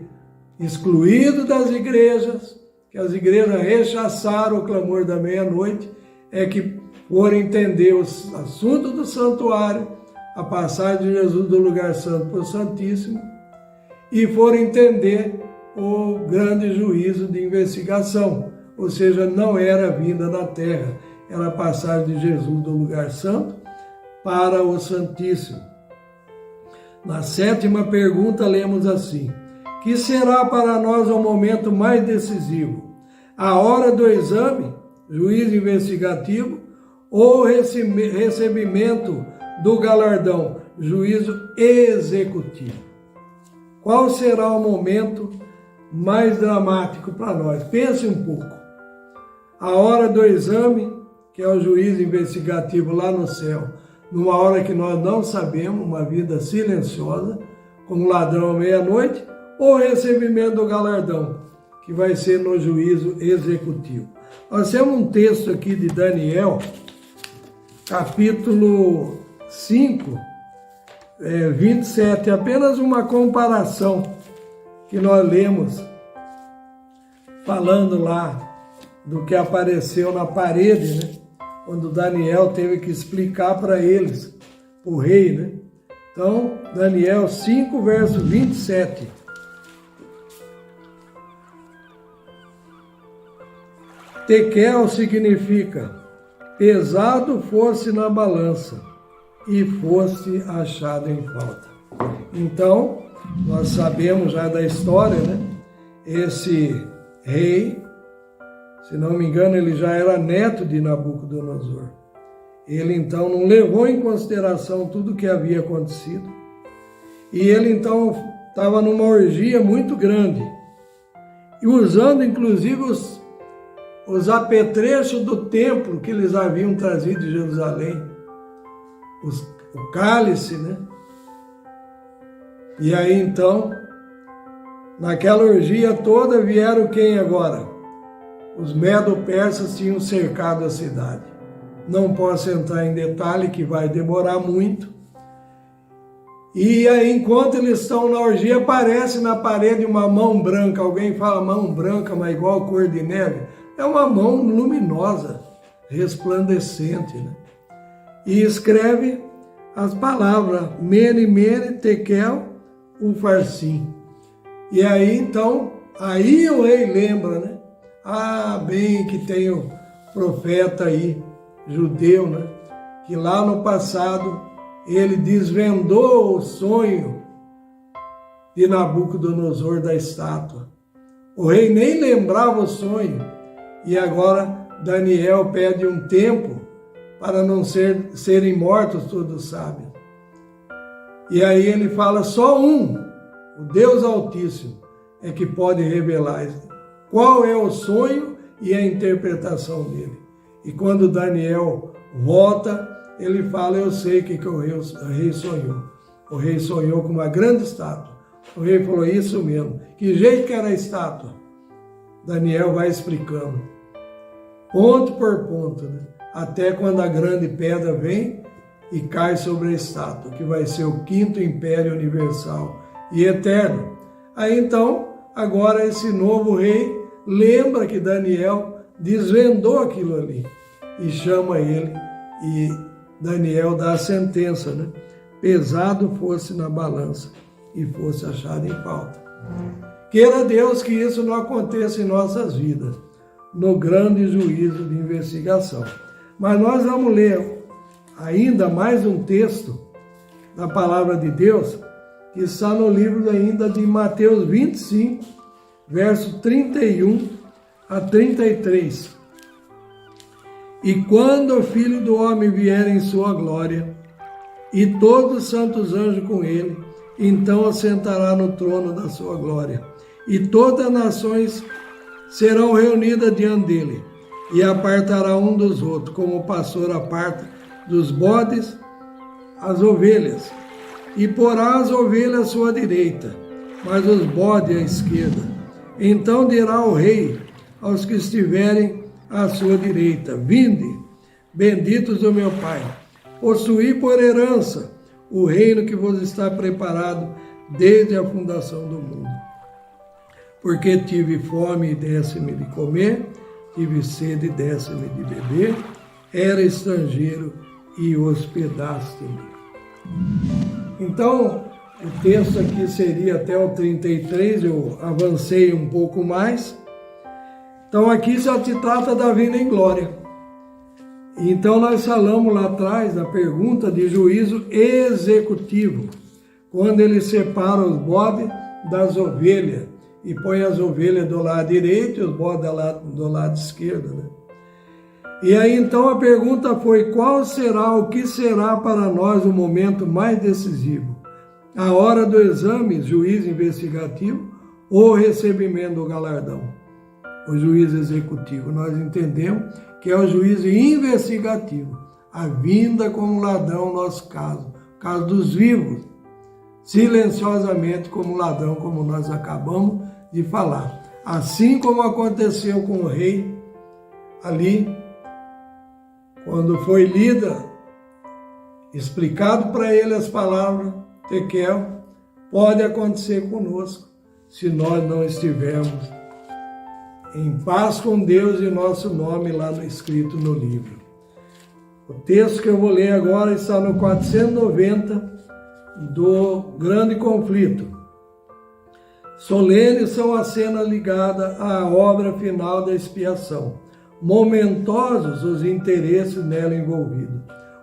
excluído das igrejas, que as igrejas rechaçaram o clamor da meia-noite, é que foram entender o assunto do santuário, a passagem de Jesus do lugar santo para o Santíssimo, e foram entender o grande juízo de investigação, ou seja, não era a vinda da terra, era a passagem de Jesus do lugar santo para o Santíssimo. Na sétima pergunta lemos assim: que será para nós o momento mais decisivo? A hora do exame, juízo investigativo, ou recebimento do galardão, juízo executivo? Qual será o momento mais dramático para nós? Pense um pouco. A hora do exame, que é o juízo investigativo lá no céu, numa hora que nós não sabemos, uma vida silenciosa, como ladrão à meia-noite, ou recebimento do galardão, que vai ser no juízo executivo. Nós temos um texto aqui de Daniel, capítulo 5, 27, apenas uma comparação que nós lemos, falando lá do que apareceu na parede, né? Quando Daniel teve que explicar para eles, para o rei, né? Então, Daniel 5, verso 27. Tekel significa: pesado fosse na balança e fosse achado em falta. Então, nós sabemos já da história, né? Esse rei, se não me engano, ele já era neto de Nabucodonosor. Ele então não levou em consideração tudo o que havia acontecido. E ele então estava numa orgia muito grande. E usando inclusive os apetrechos do templo que eles haviam trazido de Jerusalém. O cálice, né? E aí então, naquela orgia toda vieram quem agora? Os medo-persas tinham cercado a cidade. Não posso entrar em detalhe, que vai demorar muito. E aí, enquanto eles estão na orgia, aparece na parede uma mão branca. Alguém fala mão branca, mas igual cor de neve. É uma mão luminosa, resplandecente, né? E escreve as palavras Mene, Mene, Tekel, Ufarsim. E aí, então, aí o rei lembra, né? Ah, bem que tem o profeta aí, judeu, né? Que lá no passado ele desvendou o sonho de Nabucodonosor da estátua. O rei nem lembrava o sonho. E agora Daniel pede um tempo para não serem mortos todos os sábios. E aí ele fala, só um, o Deus Altíssimo, é que pode revelar qual é o sonho e a interpretação dele. E quando Daniel volta, ele fala, eu sei o que o rei sonhou. O rei sonhou com uma grande estátua. O rei falou, isso mesmo. Que jeito que era a estátua? Daniel vai explicando, ponto por ponto, né? Até quando a grande pedra vem e cai sobre a estátua, que vai ser o quinto império universal e eterno. Aí então, agora esse novo rei lembra que Daniel desvendou aquilo ali e chama ele, e Daniel dá a sentença, né? Pesado fosse na balança e fosse achado em falta. Queira Deus que isso não aconteça em nossas vidas, no grande juízo de investigação. Mas nós vamos ler ainda mais um texto da palavra de Deus, que está no livro ainda de Mateus 25, verso 31 a 33. E quando o Filho do Homem vier em sua glória, e todos os santos anjos com ele, então assentará no trono da sua glória. E todas as nações serão reunidas diante dele, e apartará um dos outros, como o pastor aparta dos bodes as ovelhas. E porá as ovelhas à sua direita, mas os bodes à esquerda. Então dirá o rei aos que estiverem à sua direita: Vinde, benditos do meu Pai, possuí por herança o reino que vos está preparado desde a fundação do mundo. Porque tive fome e desse-me de comer, tive sede e desse-me de beber, era estrangeiro e hospedaste-me. Então, o texto aqui seria até o 33, eu avancei um pouco mais. Então aqui só se trata da vinda em glória. Então nós falamos lá atrás da pergunta de juízo executivo, quando ele separa os bodes das ovelhas e põe as ovelhas do lado direito e os bodes do lado esquerdo, né? E aí então a pergunta foi: qual será, o que será para nós o momento mais decisivo? A hora do exame, juízo investigativo, ou o recebimento do galardão? O juízo executivo, nós entendemos que é o juízo investigativo, a vinda como ladrão, nosso caso dos vivos, silenciosamente como ladrão, como nós acabamos de falar. Assim como aconteceu com o rei ali, quando foi lida, explicado para ele as palavras, Tekel, pode acontecer conosco, se nós não estivermos em paz com Deus e nosso nome lá escrito no livro. O texto que eu vou ler agora está no 490 do Grande Conflito. Solenes são as cenas ligadas à obra final da expiação. Momentosos os interesses nela envolvidos.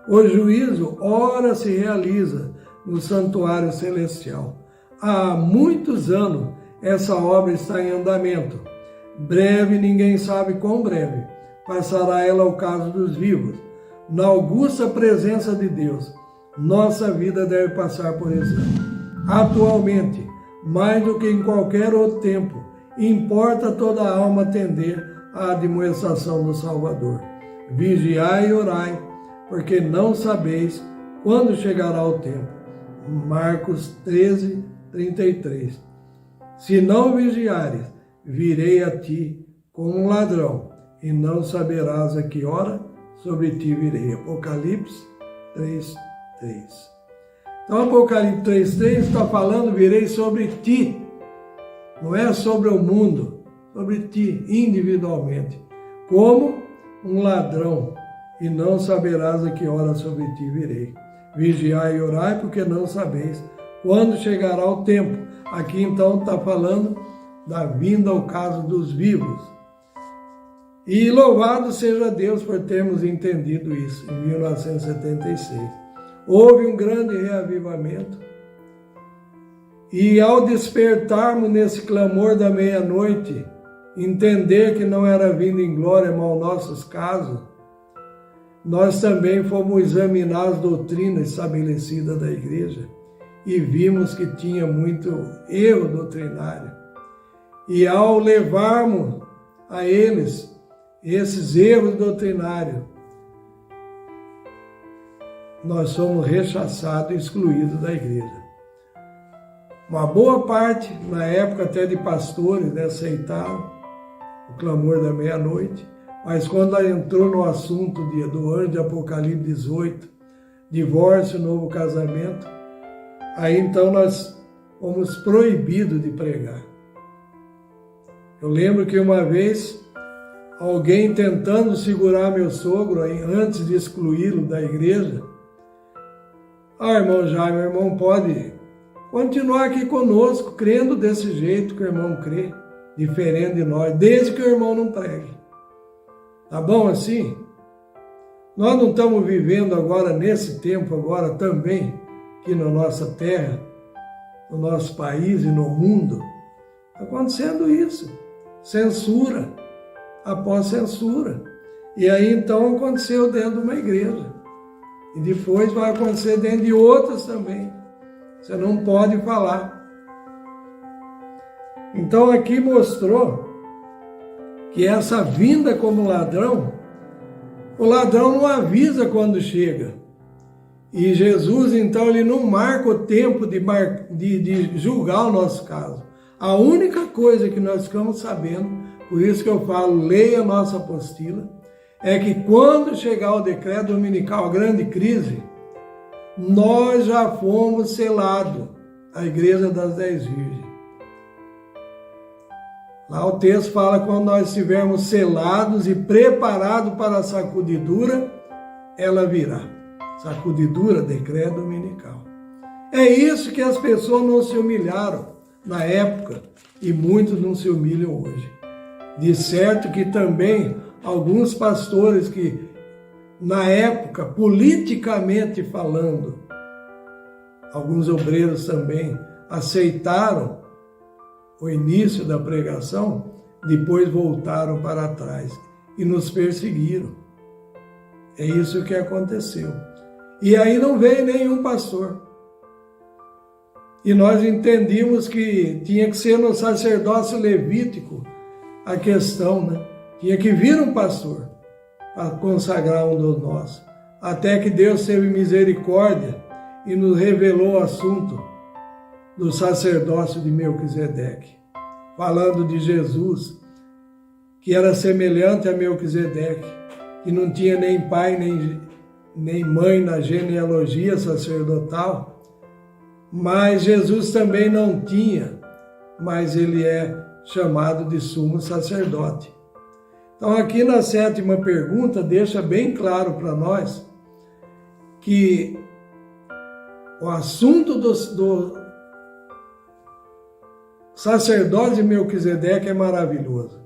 O juízo ora se realiza no santuário celestial. Há muitos anos essa obra está em andamento. Breve, ninguém sabe quão breve, passará ela ao caso dos vivos. Na augusta presença de Deus, nossa vida deve passar por exame. Atualmente, mais do que em qualquer outro tempo, importa toda a alma tender à admoestação do Salvador. Vigiai e orai, porque não sabeis quando chegará o tempo. Marcos 13, 33. Se não vigiares, virei a ti como um ladrão, e não saberás a que hora sobre ti virei. Apocalipse 3, 3. Então, Apocalipse 3, 3 está falando: virei sobre ti. Não é sobre o mundo, sobre ti, individualmente. Como um ladrão, e não saberás a que hora sobre ti virei. Vigiai e orai, porque não sabeis quando chegará o tempo. Aqui então está falando da vinda ao caso dos vivos. E louvado seja Deus por termos entendido isso em 1976. Houve um grande reavivamento, e ao despertarmos nesse clamor da meia-noite, entender que não era vindo em glória, mas aos nossos casos, nós também fomos examinar as doutrinas estabelecidas da igreja e vimos que tinha muito erro doutrinário. E ao levarmos a eles esses erros doutrinários, nós somos rechaçados e excluídos da igreja. Uma boa parte, na época até de pastores, né, aceitaram o clamor da meia-noite, mas quando entrou no assunto do ano de Apocalipse 18, divórcio, novo casamento, aí então nós fomos proibidos de pregar. Eu lembro que uma vez, alguém tentando segurar meu sogro, antes de excluí-lo da igreja: irmão Jaime, o irmão pode continuar aqui conosco, crendo desse jeito que o irmão crê, diferente de nós, desde que o irmão não pregue. Tá bom assim? Nós não estamos vivendo agora, nesse tempo agora também, aqui na nossa terra, no nosso país e no mundo, acontecendo isso. Censura após censura. E aí então aconteceu dentro de uma igreja. E depois vai acontecer dentro de outras também. Você não pode falar. Então aqui mostrou que essa vinda como ladrão, o ladrão não avisa quando chega. E Jesus, então, ele não marca o tempo de julgar o nosso caso. A única coisa que nós ficamos sabendo, por isso que eu falo, leia a nossa apostila, é que quando chegar o decreto dominical, a grande crise, nós já fomos selados, a igreja das 10 virgens. Lá o texto fala que quando nós estivermos selados e preparados para a sacudidura, ela virá. Sacudidura, decreto dominical. É isso que as pessoas não se humilharam na época e muitos não se humilham hoje. De certo que também alguns pastores que, na época, politicamente falando, alguns obreiros também aceitaram o início da pregação, depois voltaram para trás e nos perseguiram. É isso que aconteceu. E aí não veio nenhum pastor. E nós entendimos que tinha que ser no sacerdócio levítico a questão, né? Tinha que vir um pastor para consagrar um dos nossos. Até que Deus teve misericórdia e nos revelou o assunto do sacerdócio de Melquisedeque. Falando de Jesus, que era semelhante a Melquisedeque, que não tinha nem pai nem mãe na genealogia sacerdotal, mas Jesus também não tinha, mas ele é chamado de sumo sacerdote. Então aqui na 7ª pergunta deixa bem claro para nós que o assunto do sacerdote de Melquisedeque é maravilhoso.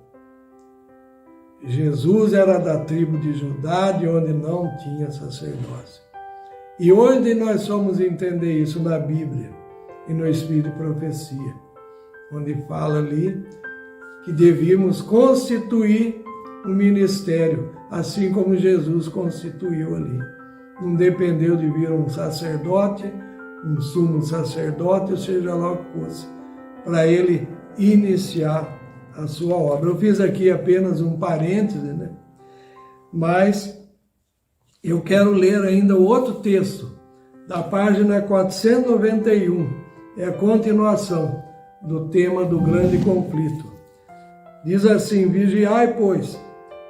Jesus era da tribo de Judá, de onde não tinha sacerdócio. E onde nós somos entender isso? Na Bíblia e no Espírito de Profecia, onde fala ali que devíamos constituir um ministério, assim como Jesus constituiu ali. Não dependeu de vir um sacerdote, um sumo sacerdote, ou seja lá o que fosse, para ele iniciar a sua obra. Eu fiz aqui apenas um parêntese, né? Mas eu quero ler ainda o outro texto, da página 491, é a continuação do tema do grande conflito. Diz assim: vigiai, pois,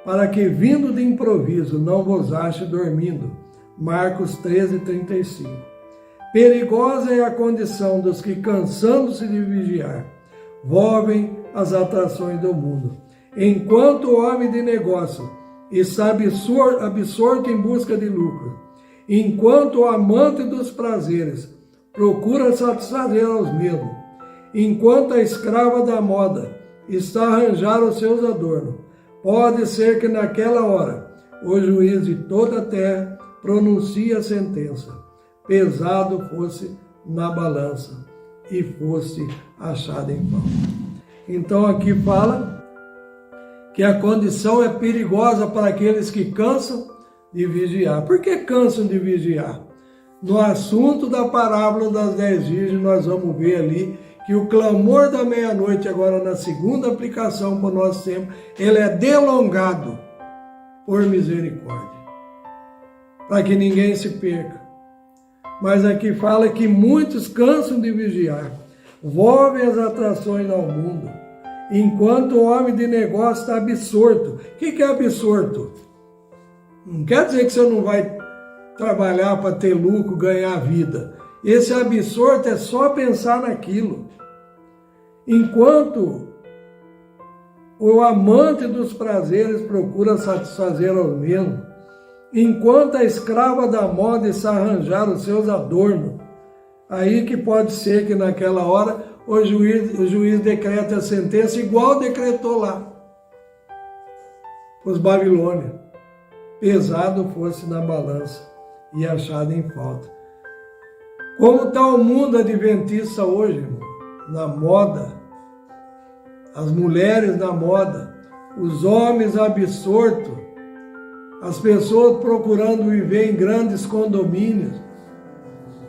para que vindo de improviso não vos ache dormindo. Marcos 13:35. Perigosa é a condição dos que, cansando-se de vigiar, volvem às atrações do mundo. Enquanto o homem de negócio está absorto em busca de lucro, enquanto o amante dos prazeres procura satisfazer aos mesmos, enquanto a escrava da moda está a arranjar os seus adornos, pode ser que naquela hora o juiz de toda a terra pronuncie a sentença, pesado fosse na balança e fosse achado em falta. Então aqui fala que a condição é perigosa para aqueles que cansam de vigiar. Por que cansam de vigiar? No assunto da parábola das 10 virgens, nós vamos ver ali que o clamor da meia-noite, agora na segunda aplicação para o nosso tempo, ele é delongado por misericórdia, para que ninguém se perca. Mas aqui fala que muitos cansam de vigiar, volvem as atrações ao mundo, enquanto o homem de negócio está absorto. O que é absorto? Não quer dizer que você não vai trabalhar para ter lucro, ganhar vida. Esse absorto é só pensar naquilo. Enquanto o amante dos prazeres procura satisfazer aos mesmos, enquanto a escrava da moda está a arranjar os seus adornos, Aí que pode ser que naquela hora o juiz decreta a sentença igual decretou lá. Os babilônios. Pesado fosse na balança e achado em falta. Como está o mundo adventista hoje, irmão? Na moda, as mulheres na moda, os homens absortos, as pessoas procurando viver em grandes condomínios,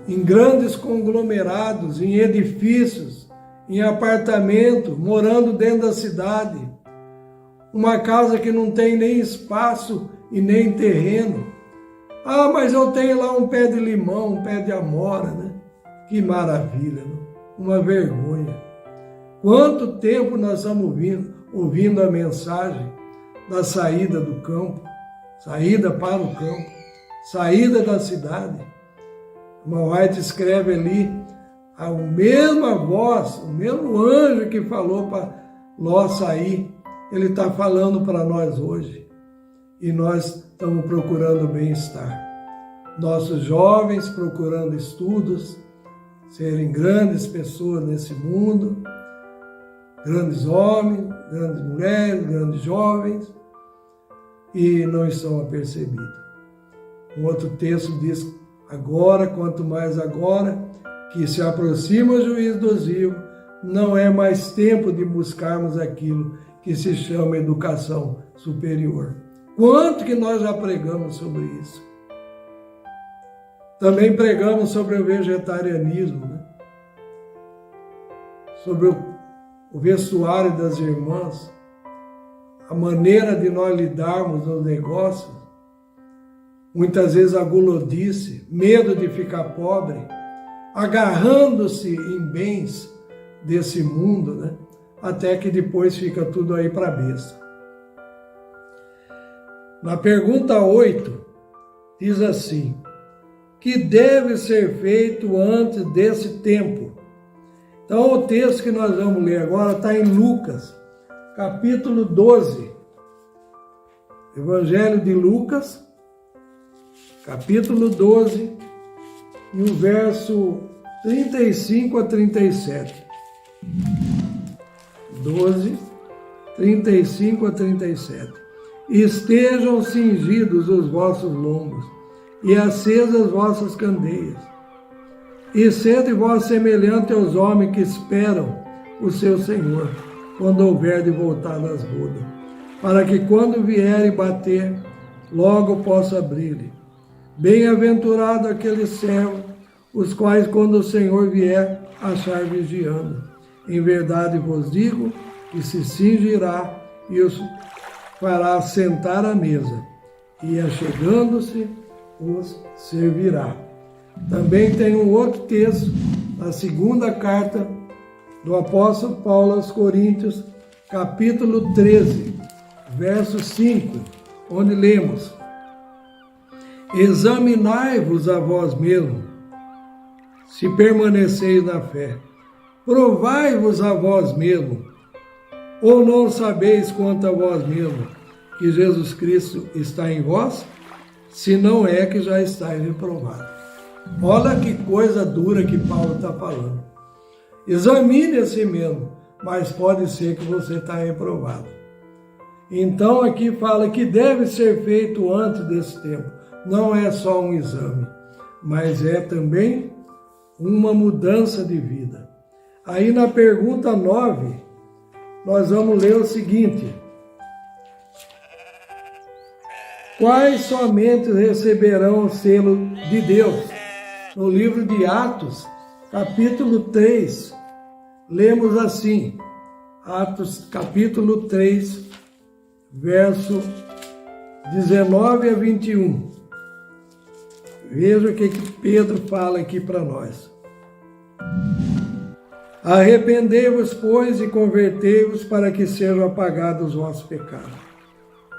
em grandes conglomerados, em edifícios, em apartamentos, morando dentro da cidade. Uma casa que não tem nem espaço e nem terreno. Ah, mas eu tenho lá um pé de limão, um pé de amora, né? Que maravilha, né? Uma vergonha. Quanto tempo nós estamos ouvindo a mensagem da saída do campo, saída para o campo, saída da cidade. O White escreve ali, a mesma voz, o mesmo anjo que falou para Ló sair, ele está falando para nós hoje. E nós estamos procurando bem-estar. Nossos jovens procurando estudos, serem grandes pessoas nesse mundo, grandes homens, grandes mulheres, grandes jovens, e não estão apercebidos. Um outro texto diz, agora, quanto mais agora, que se aproxima o juízo dos vivos, não é mais tempo de buscarmos aquilo que se chama educação superior. Quanto que nós já pregamos sobre isso? Também pregamos sobre o vegetarianismo, né? Sobre o vestuário das irmãs, a maneira de nós lidarmos nos negócios, muitas vezes a gulodice, medo de ficar pobre, agarrando-se em bens desse mundo, né? Até que depois fica tudo aí para a besta. Na pergunta 8, diz assim, que deve ser feito antes desse tempo? Então o texto que nós vamos ler agora está em Lucas, capítulo 12. Evangelho de Lucas, capítulo 12, e o verso 35 a 37. 12, 35 a 37. Estejam cingidos os vossos lombos, e acesas as vossas candeias. E sede vós semelhante aos homens que esperam o seu Senhor, quando houver de voltar das bodas, para que quando vier e bater, logo possa abrir-lhe. Bem-aventurado aquele servo, os quais, quando o Senhor vier, achar vigiando. Em verdade vos digo que se cingirá e os fará sentar à mesa, e achegando-se, os servirá. Também tem um outro texto, na segunda carta do apóstolo Paulo aos Coríntios, capítulo 13, verso 5, onde lemos, examinai-vos a vós mesmos, se permaneceis na fé. Provai-vos a vós mesmos, ou não sabeis quanto a vós mesmos, que Jesus Cristo está em vós? Se não é que já estáis reprovados. Olha que coisa dura que Paulo está falando. Examine a si mesmo, mas pode ser que você está reprovado. Então aqui fala que deve ser feito antes desse tempo. Não é só um exame, mas é também uma mudança de vida. Aí na pergunta 9, nós vamos ler o seguinte. Quais somente receberão o selo de Deus? No livro de Atos, capítulo 3, lemos assim, Atos capítulo 3, verso 19 a 21. Veja o que Pedro fala aqui para nós. Arrependei-vos, pois, e convertei-vos para que sejam apagados os vossos pecados.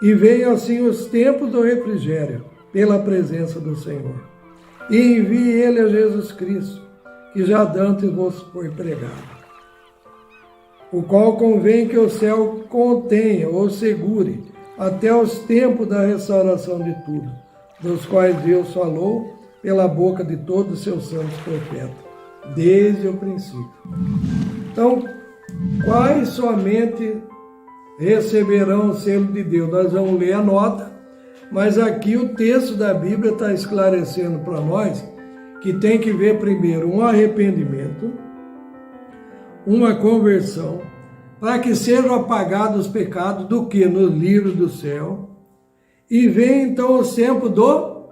E venham assim os tempos do refrigério, pela presença do Senhor. E envie ele a Jesus Cristo, que já dantes vos foi pregado. O qual convém que o céu contenha ou segure até os tempos da restauração de tudo, dos quais Deus falou pela boca de todos os seus santos profetas. desde o princípio. Então, quais somente receberão o selo de Deus? Nós vamos ler a nota, mas aqui o texto da Bíblia está esclarecendo para nós que tem que ver primeiro um arrependimento, uma conversão, para que sejam apagados os pecados do que? No livro do céu. E vem então o tempo do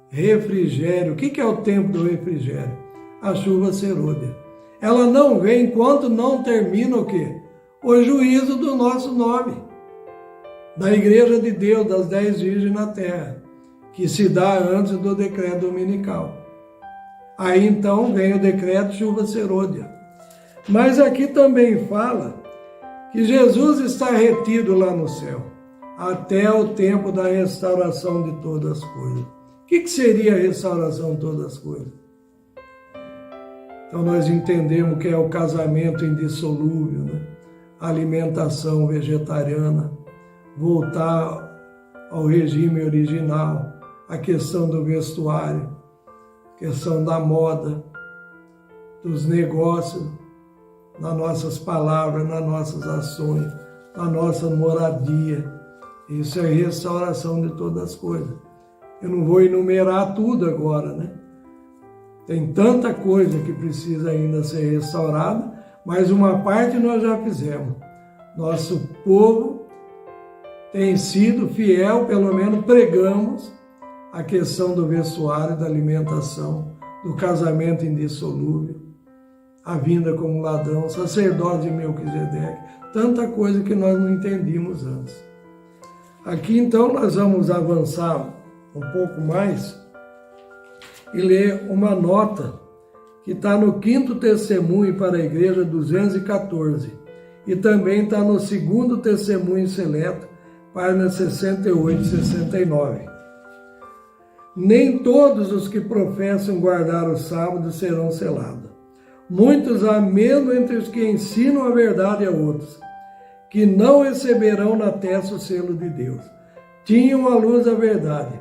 refrigério. O que é o tempo do refrigério? A chuva serôdia. Ela não vem enquanto não termina o quê? O juízo do nosso nome, da Igreja de Deus, das 10 virgens na terra, que se dá antes do decreto dominical. Aí então vem o decreto chuva serôdia. Mas aqui também fala que Jesus está retido lá no céu, até o tempo da restauração de todas as coisas. O que seria a restauração de todas as coisas? Então nós entendemos que é o casamento indissolúvel, né? A alimentação vegetariana, voltar ao regime original, a questão do vestuário, a questão da moda, dos negócios, nas nossas palavras, nas nossas ações, na nossa moradia. Isso é restauração de todas as coisas. Eu não vou enumerar tudo agora, né? Tem tanta coisa que precisa ainda ser restaurada, mas uma parte nós já fizemos. Nosso povo tem sido fiel, pelo menos pregamos a questão do vestuário, da alimentação, do casamento indissolúvel, a vinda como ladrão, sacerdote de Melquisedeque, tanta coisa que nós não entendíamos antes. Aqui então nós vamos avançar um pouco mais e ler uma nota que está no 5º Testemunho para a Igreja 214 e também está no 2º Testemunho Seleto, páginas 68 e 69. Nem todos os que professam guardar o sábado serão selados. Muitos há mesmo entre os que ensinam a verdade a outros, que não receberão na testa o selo de Deus. Tinham a luz da verdade,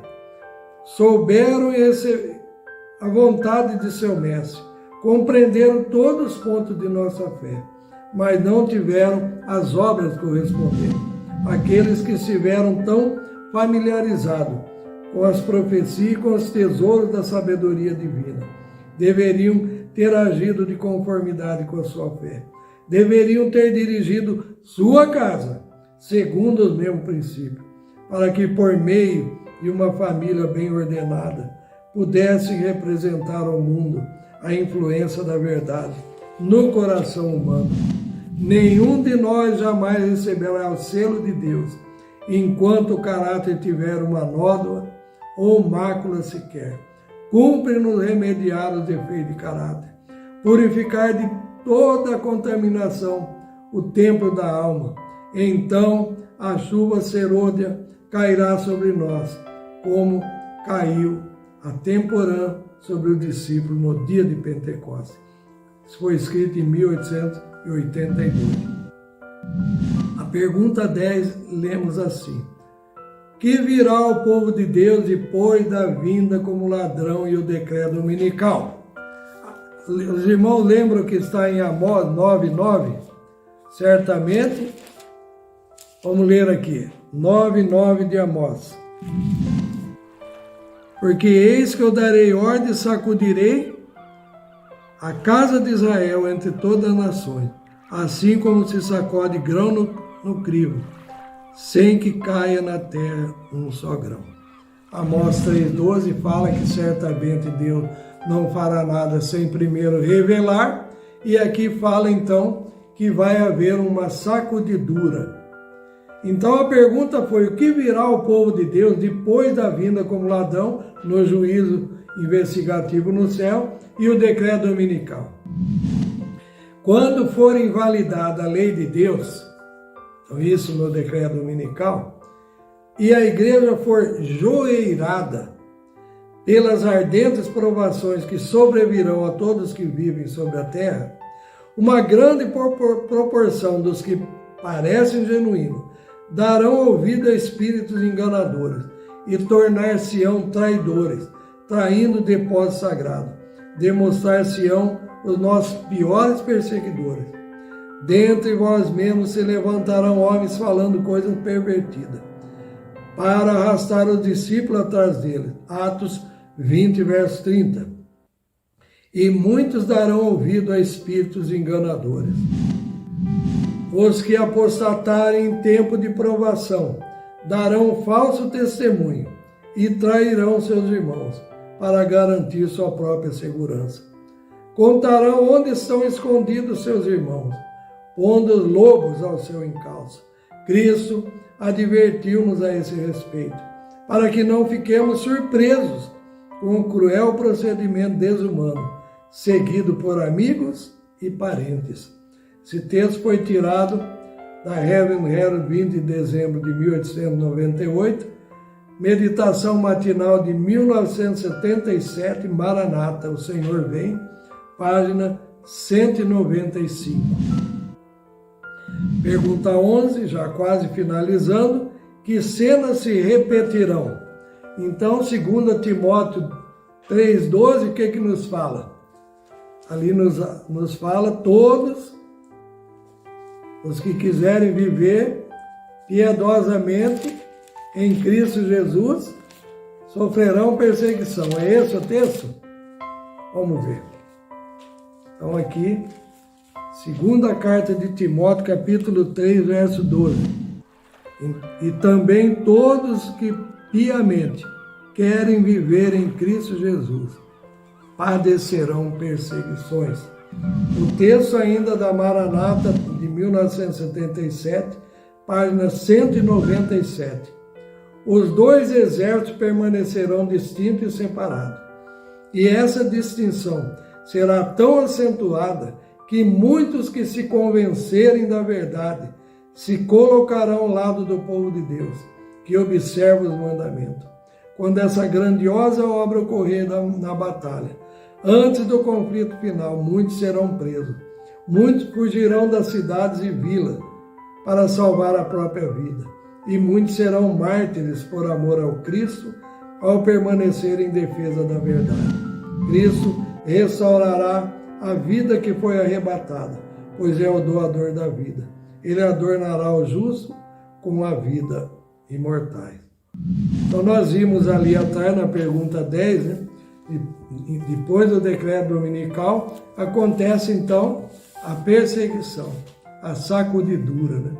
souberam a vontade de seu mestre, compreenderam todos os pontos de nossa fé, mas não tiveram as obras correspondentes. Aqueles que estiveram tão familiarizados com as profecias e com os tesouros da sabedoria divina, deveriam ter agido de conformidade com a sua fé. Deveriam ter dirigido sua casa segundo os mesmos princípios, para que por meio de uma família bem ordenada pudessem representar ao mundo a influência da verdade no coração humano. Nenhum de nós jamais receberá o selo de Deus enquanto o caráter tiver uma nódoa ou mácula sequer. Cumpre-nos remediar os defeitos de caráter, purificar de toda a contaminação o templo da alma. Então a chuva serôdia cairá sobre nós, como caiu a temporã sobre o discípulo no dia de Pentecostes. Isso foi escrito em 1882. A pergunta 10 lemos assim: que virá o povo de Deus depois da vinda como ladrão e o decreto dominical? Os irmãos lembram que está em Amós 9:9? Certamente, vamos ler aqui, 9:9 de Amós. Porque eis que eu darei ordem e sacudirei a casa de Israel entre todas as nações, assim como se sacode grão no crivo, sem que caia na terra um só grão. Amós 3:12 fala que certamente Deus não fará nada sem primeiro revelar, e aqui fala então que vai haver uma sacudidura. Então a pergunta foi: o que virá ao povo de Deus depois da vinda como ladrão no juízo investigativo no céu e o decreto dominical? Quando for invalidada a lei de Deus, então isso no decreto dominical, e a igreja for joeirada pelas ardentes provações que sobrevirão a todos que vivem sobre a terra, uma grande proporção dos que parecem genuínos darão ouvido a espíritos enganadores e tornar-se-ão traidores, traindo o depósito sagrado. demonstrar-se-ão os nossos piores perseguidores. Dentre vós mesmos se levantarão homens falando coisas pervertidas, para arrastar os discípulos atrás deles. Atos 20, verso 30. E muitos darão ouvido a espíritos enganadores. Os que apostatarem em tempo de provação darão falso testemunho e trairão seus irmãos para garantir sua própria segurança. Contarão onde estão escondidos seus irmãos, pondo os lobos ao seu encalço. Cristo advertiu-nos a esse respeito, para que não fiquemos surpresos com o cruel procedimento desumano, seguido por amigos e parentes. Esse texto foi tirado da Heaven Herald, 20 de dezembro de 1898, meditação matinal de 1977, Maranata, o Senhor vem, página 195. Pergunta 11, já quase finalizando, que cenas se repetirão? Então, 2 Timóteo 3,12, o que nos fala? Ali nos fala todos os que quiserem viver piedosamente em Cristo Jesus sofrerão perseguição. É esse o texto? Vamos ver. Então aqui, segunda carta de Timóteo, capítulo 3, verso 12. E também todos que piamente querem viver em Cristo Jesus padecerão perseguições. O texto ainda da Maranata, de 1977, página 197. Os dois exércitos permanecerão distintos e separados. E essa distinção será tão acentuada que muitos que se convencerem da verdade se colocarão ao lado do povo de Deus, que observa os mandamentos. Quando essa grandiosa obra ocorrer na batalha, antes do conflito final, muitos serão presos. Muitos fugirão das cidades e vilas para salvar a própria vida. E muitos serão mártires por amor ao Cristo, ao permanecer em defesa da verdade. Cristo restaurará a vida que foi arrebatada, pois é o doador da vida. Ele adornará o justo com a vida imortais. Então nós vimos ali atrás na pergunta 10, né? Depois do decreto dominical, acontece então a perseguição, a sacudidura, né?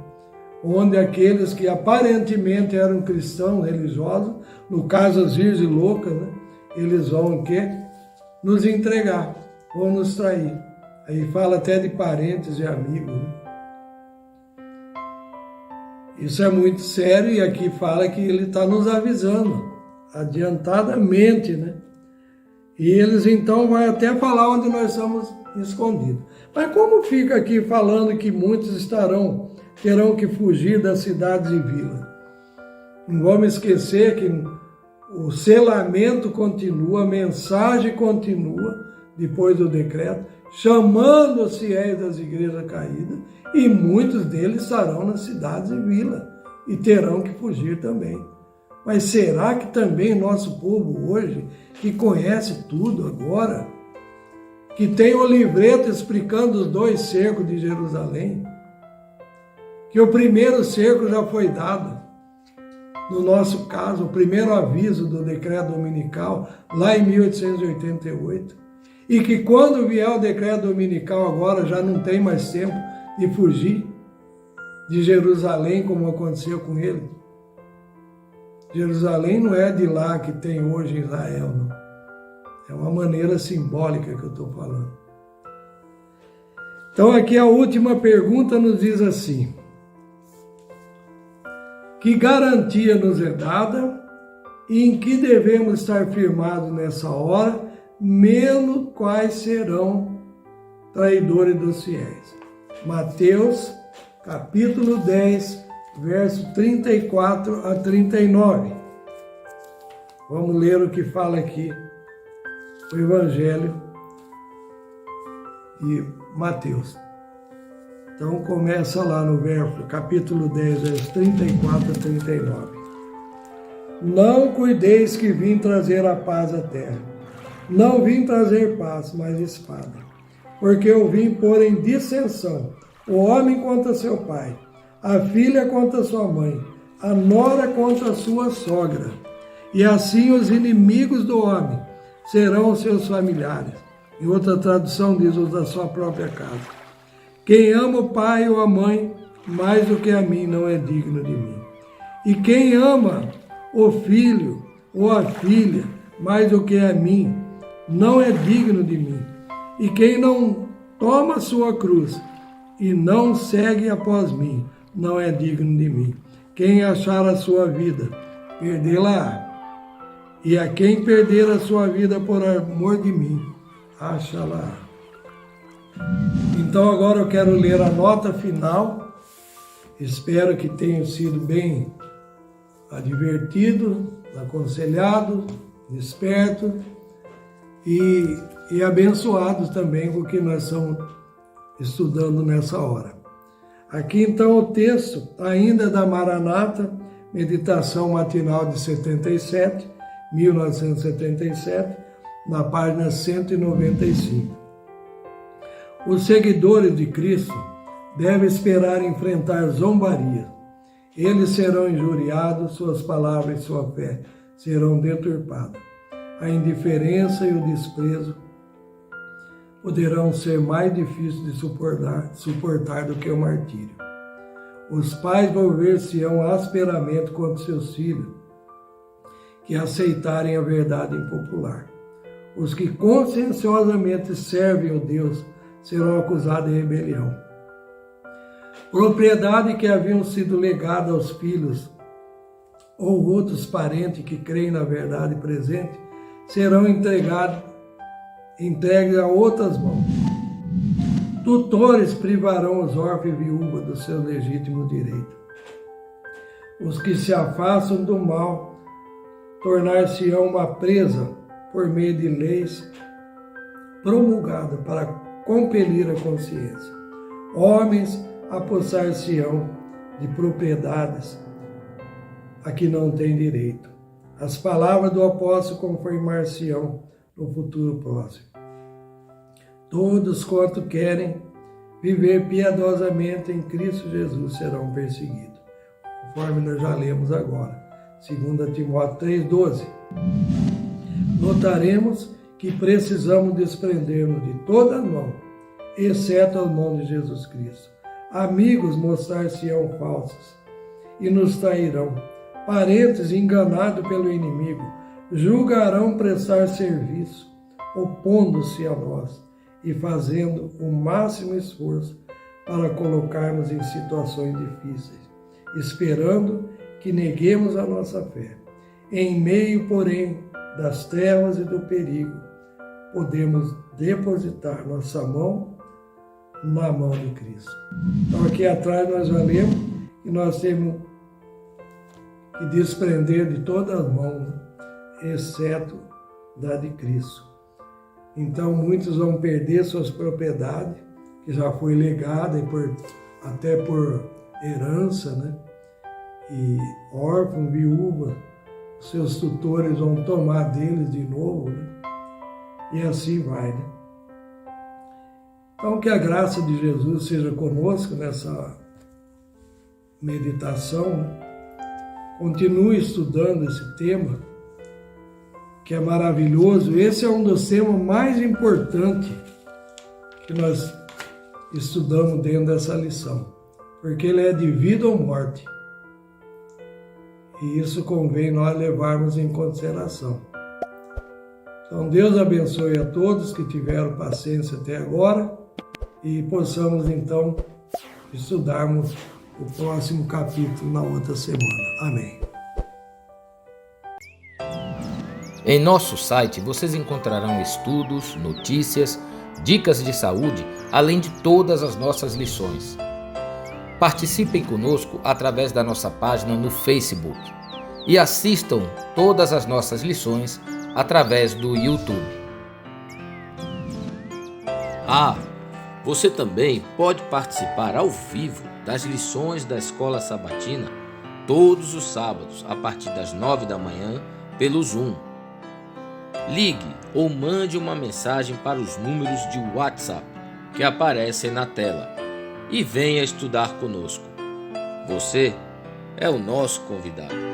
Onde aqueles que aparentemente eram cristãos religiosos, no caso as virgens loucas, né? Eles vão o quê? Nos entregar, vão nos trair. Aí fala até de parentes e amigos, né? Isso é muito sério e aqui fala que ele está nos avisando, adiantadamente, né? E eles então vão até falar onde nós estamos escondidos. Mas como fica aqui falando que muitos terão que fugir das cidades e vilas? Não vamos esquecer que o selamento continua, a mensagem continua, depois do decreto, chamando os fiéis das igrejas caídas, e muitos deles estarão nas cidades e vilas, e terão que fugir também. Mas será que também nosso povo hoje, que conhece tudo agora, que tem o livreto explicando os 2 cercos de Jerusalém, que o primeiro cerco já foi dado, no nosso caso, o primeiro aviso do decreto dominical, lá em 1888, e que quando vier o decreto dominical agora já não tem mais tempo de fugir de Jerusalém, como aconteceu com ele. Jerusalém não é de lá que tem hoje Israel, não. É uma maneira simbólica que eu estou falando. Então aqui a última pergunta nos diz assim: que garantia nos é dada e em que devemos estar firmados nessa hora, mesmo quais serão traidores dos fiéis? Mateus, capítulo 10, verso 34 a 39. Vamos ler o que fala aqui o Evangelho de Mateus. Então começa lá no verso, capítulo 10, verso 34 a 39. Não cuideis que vim trazer a paz à terra. Não vim trazer paz, mas espada. Porque eu vim pôr em dissensão o homem contra seu pai, a filha contra sua mãe, a nora contra sua sogra. E assim os inimigos do homem serão os seus familiares. Em outra tradução diz os da sua própria casa. Quem ama o pai ou a mãe mais do que a mim não é digno de mim. E quem ama o filho ou a filha mais do que a mim não é digno de mim. E quem não toma sua cruz e não segue após mim não é digno de mim. Quem achar a sua vida, perdê-la-á. E a quem perder a sua vida por amor de mim, acha-la. Então agora eu quero ler a nota final. Espero que tenham sido bem advertido, aconselhado, desperto e abençoados também com o que nós estamos estudando nessa hora. Aqui então o texto ainda da Maranata, meditação matinal de 1977, na página 195. Os seguidores de Cristo devem esperar enfrentar zombaria. Eles serão injuriados, suas palavras e sua fé serão deturpadas. A indiferença e o desprezo poderão ser mais difíceis de suportar do que o martírio. Os pais volver-se-ão asperamente contra seus filhos, que aceitarem a verdade impopular. Os que conscienciosamente servem o Deus serão acusados de rebelião. Propriedade que haviam sido legada aos filhos ou outros parentes que creem na verdade presente serão entregues a outras mãos. Tutores privarão os órfãos e viúvas do seu legítimo direito. Os que se afastam do mal tornar-se-ão uma presa por meio de leis promulgadas para compelir a consciência. Homens apossar-se-ão de propriedades a que não têm direito. As palavras do apóstolo confirmar-se-ão no futuro próximo. Todos quanto querem viver piedosamente em Cristo Jesus serão perseguidos, conforme nós já lemos agora, 2 Timóteo 3,12. Notaremos que precisamos desprender-nos de toda mão, exceto a mão de Jesus Cristo. Amigos mostrar-se-ão falsos e nos trairão. Parentes enganados pelo inimigo julgarão prestar serviço, opondo-se a nós e fazendo o máximo esforço para colocar-nos em situações difíceis, esperando que neguemos a nossa fé. Em meio, porém, das trevas e do perigo, podemos depositar nossa mão na mão de Cristo. Então aqui atrás nós já lemos que nós temos que desprender de todas as mãos, exceto da de Cristo. Então muitos vão perder suas propriedades, que já foi legada até por herança, né? E órfão, viúva, seus tutores vão tomar deles de novo, né? E assim vai, né? Então que a graça de Jesus seja conosco nessa meditação, né? Continue estudando esse tema, que é maravilhoso. Esse é um dos temas mais importantes que nós estudamos dentro dessa lição, porque ele é de vida ou morte. E isso convém nós levarmos em consideração. Então Deus abençoe a todos que tiveram paciência até agora e possamos então estudarmos o próximo capítulo na outra semana. Amém. Em nosso site vocês encontrarão estudos, notícias, dicas de saúde, além de todas as nossas lições. Participem conosco através da nossa página no Facebook e assistam todas as nossas lições através do YouTube. Você também pode participar ao vivo das lições da Escola Sabatina todos os sábados a partir das 9 da manhã pelo Zoom. Ligue ou mande uma mensagem para os números de WhatsApp que aparecem na tela e venha estudar conosco. Você é o nosso convidado.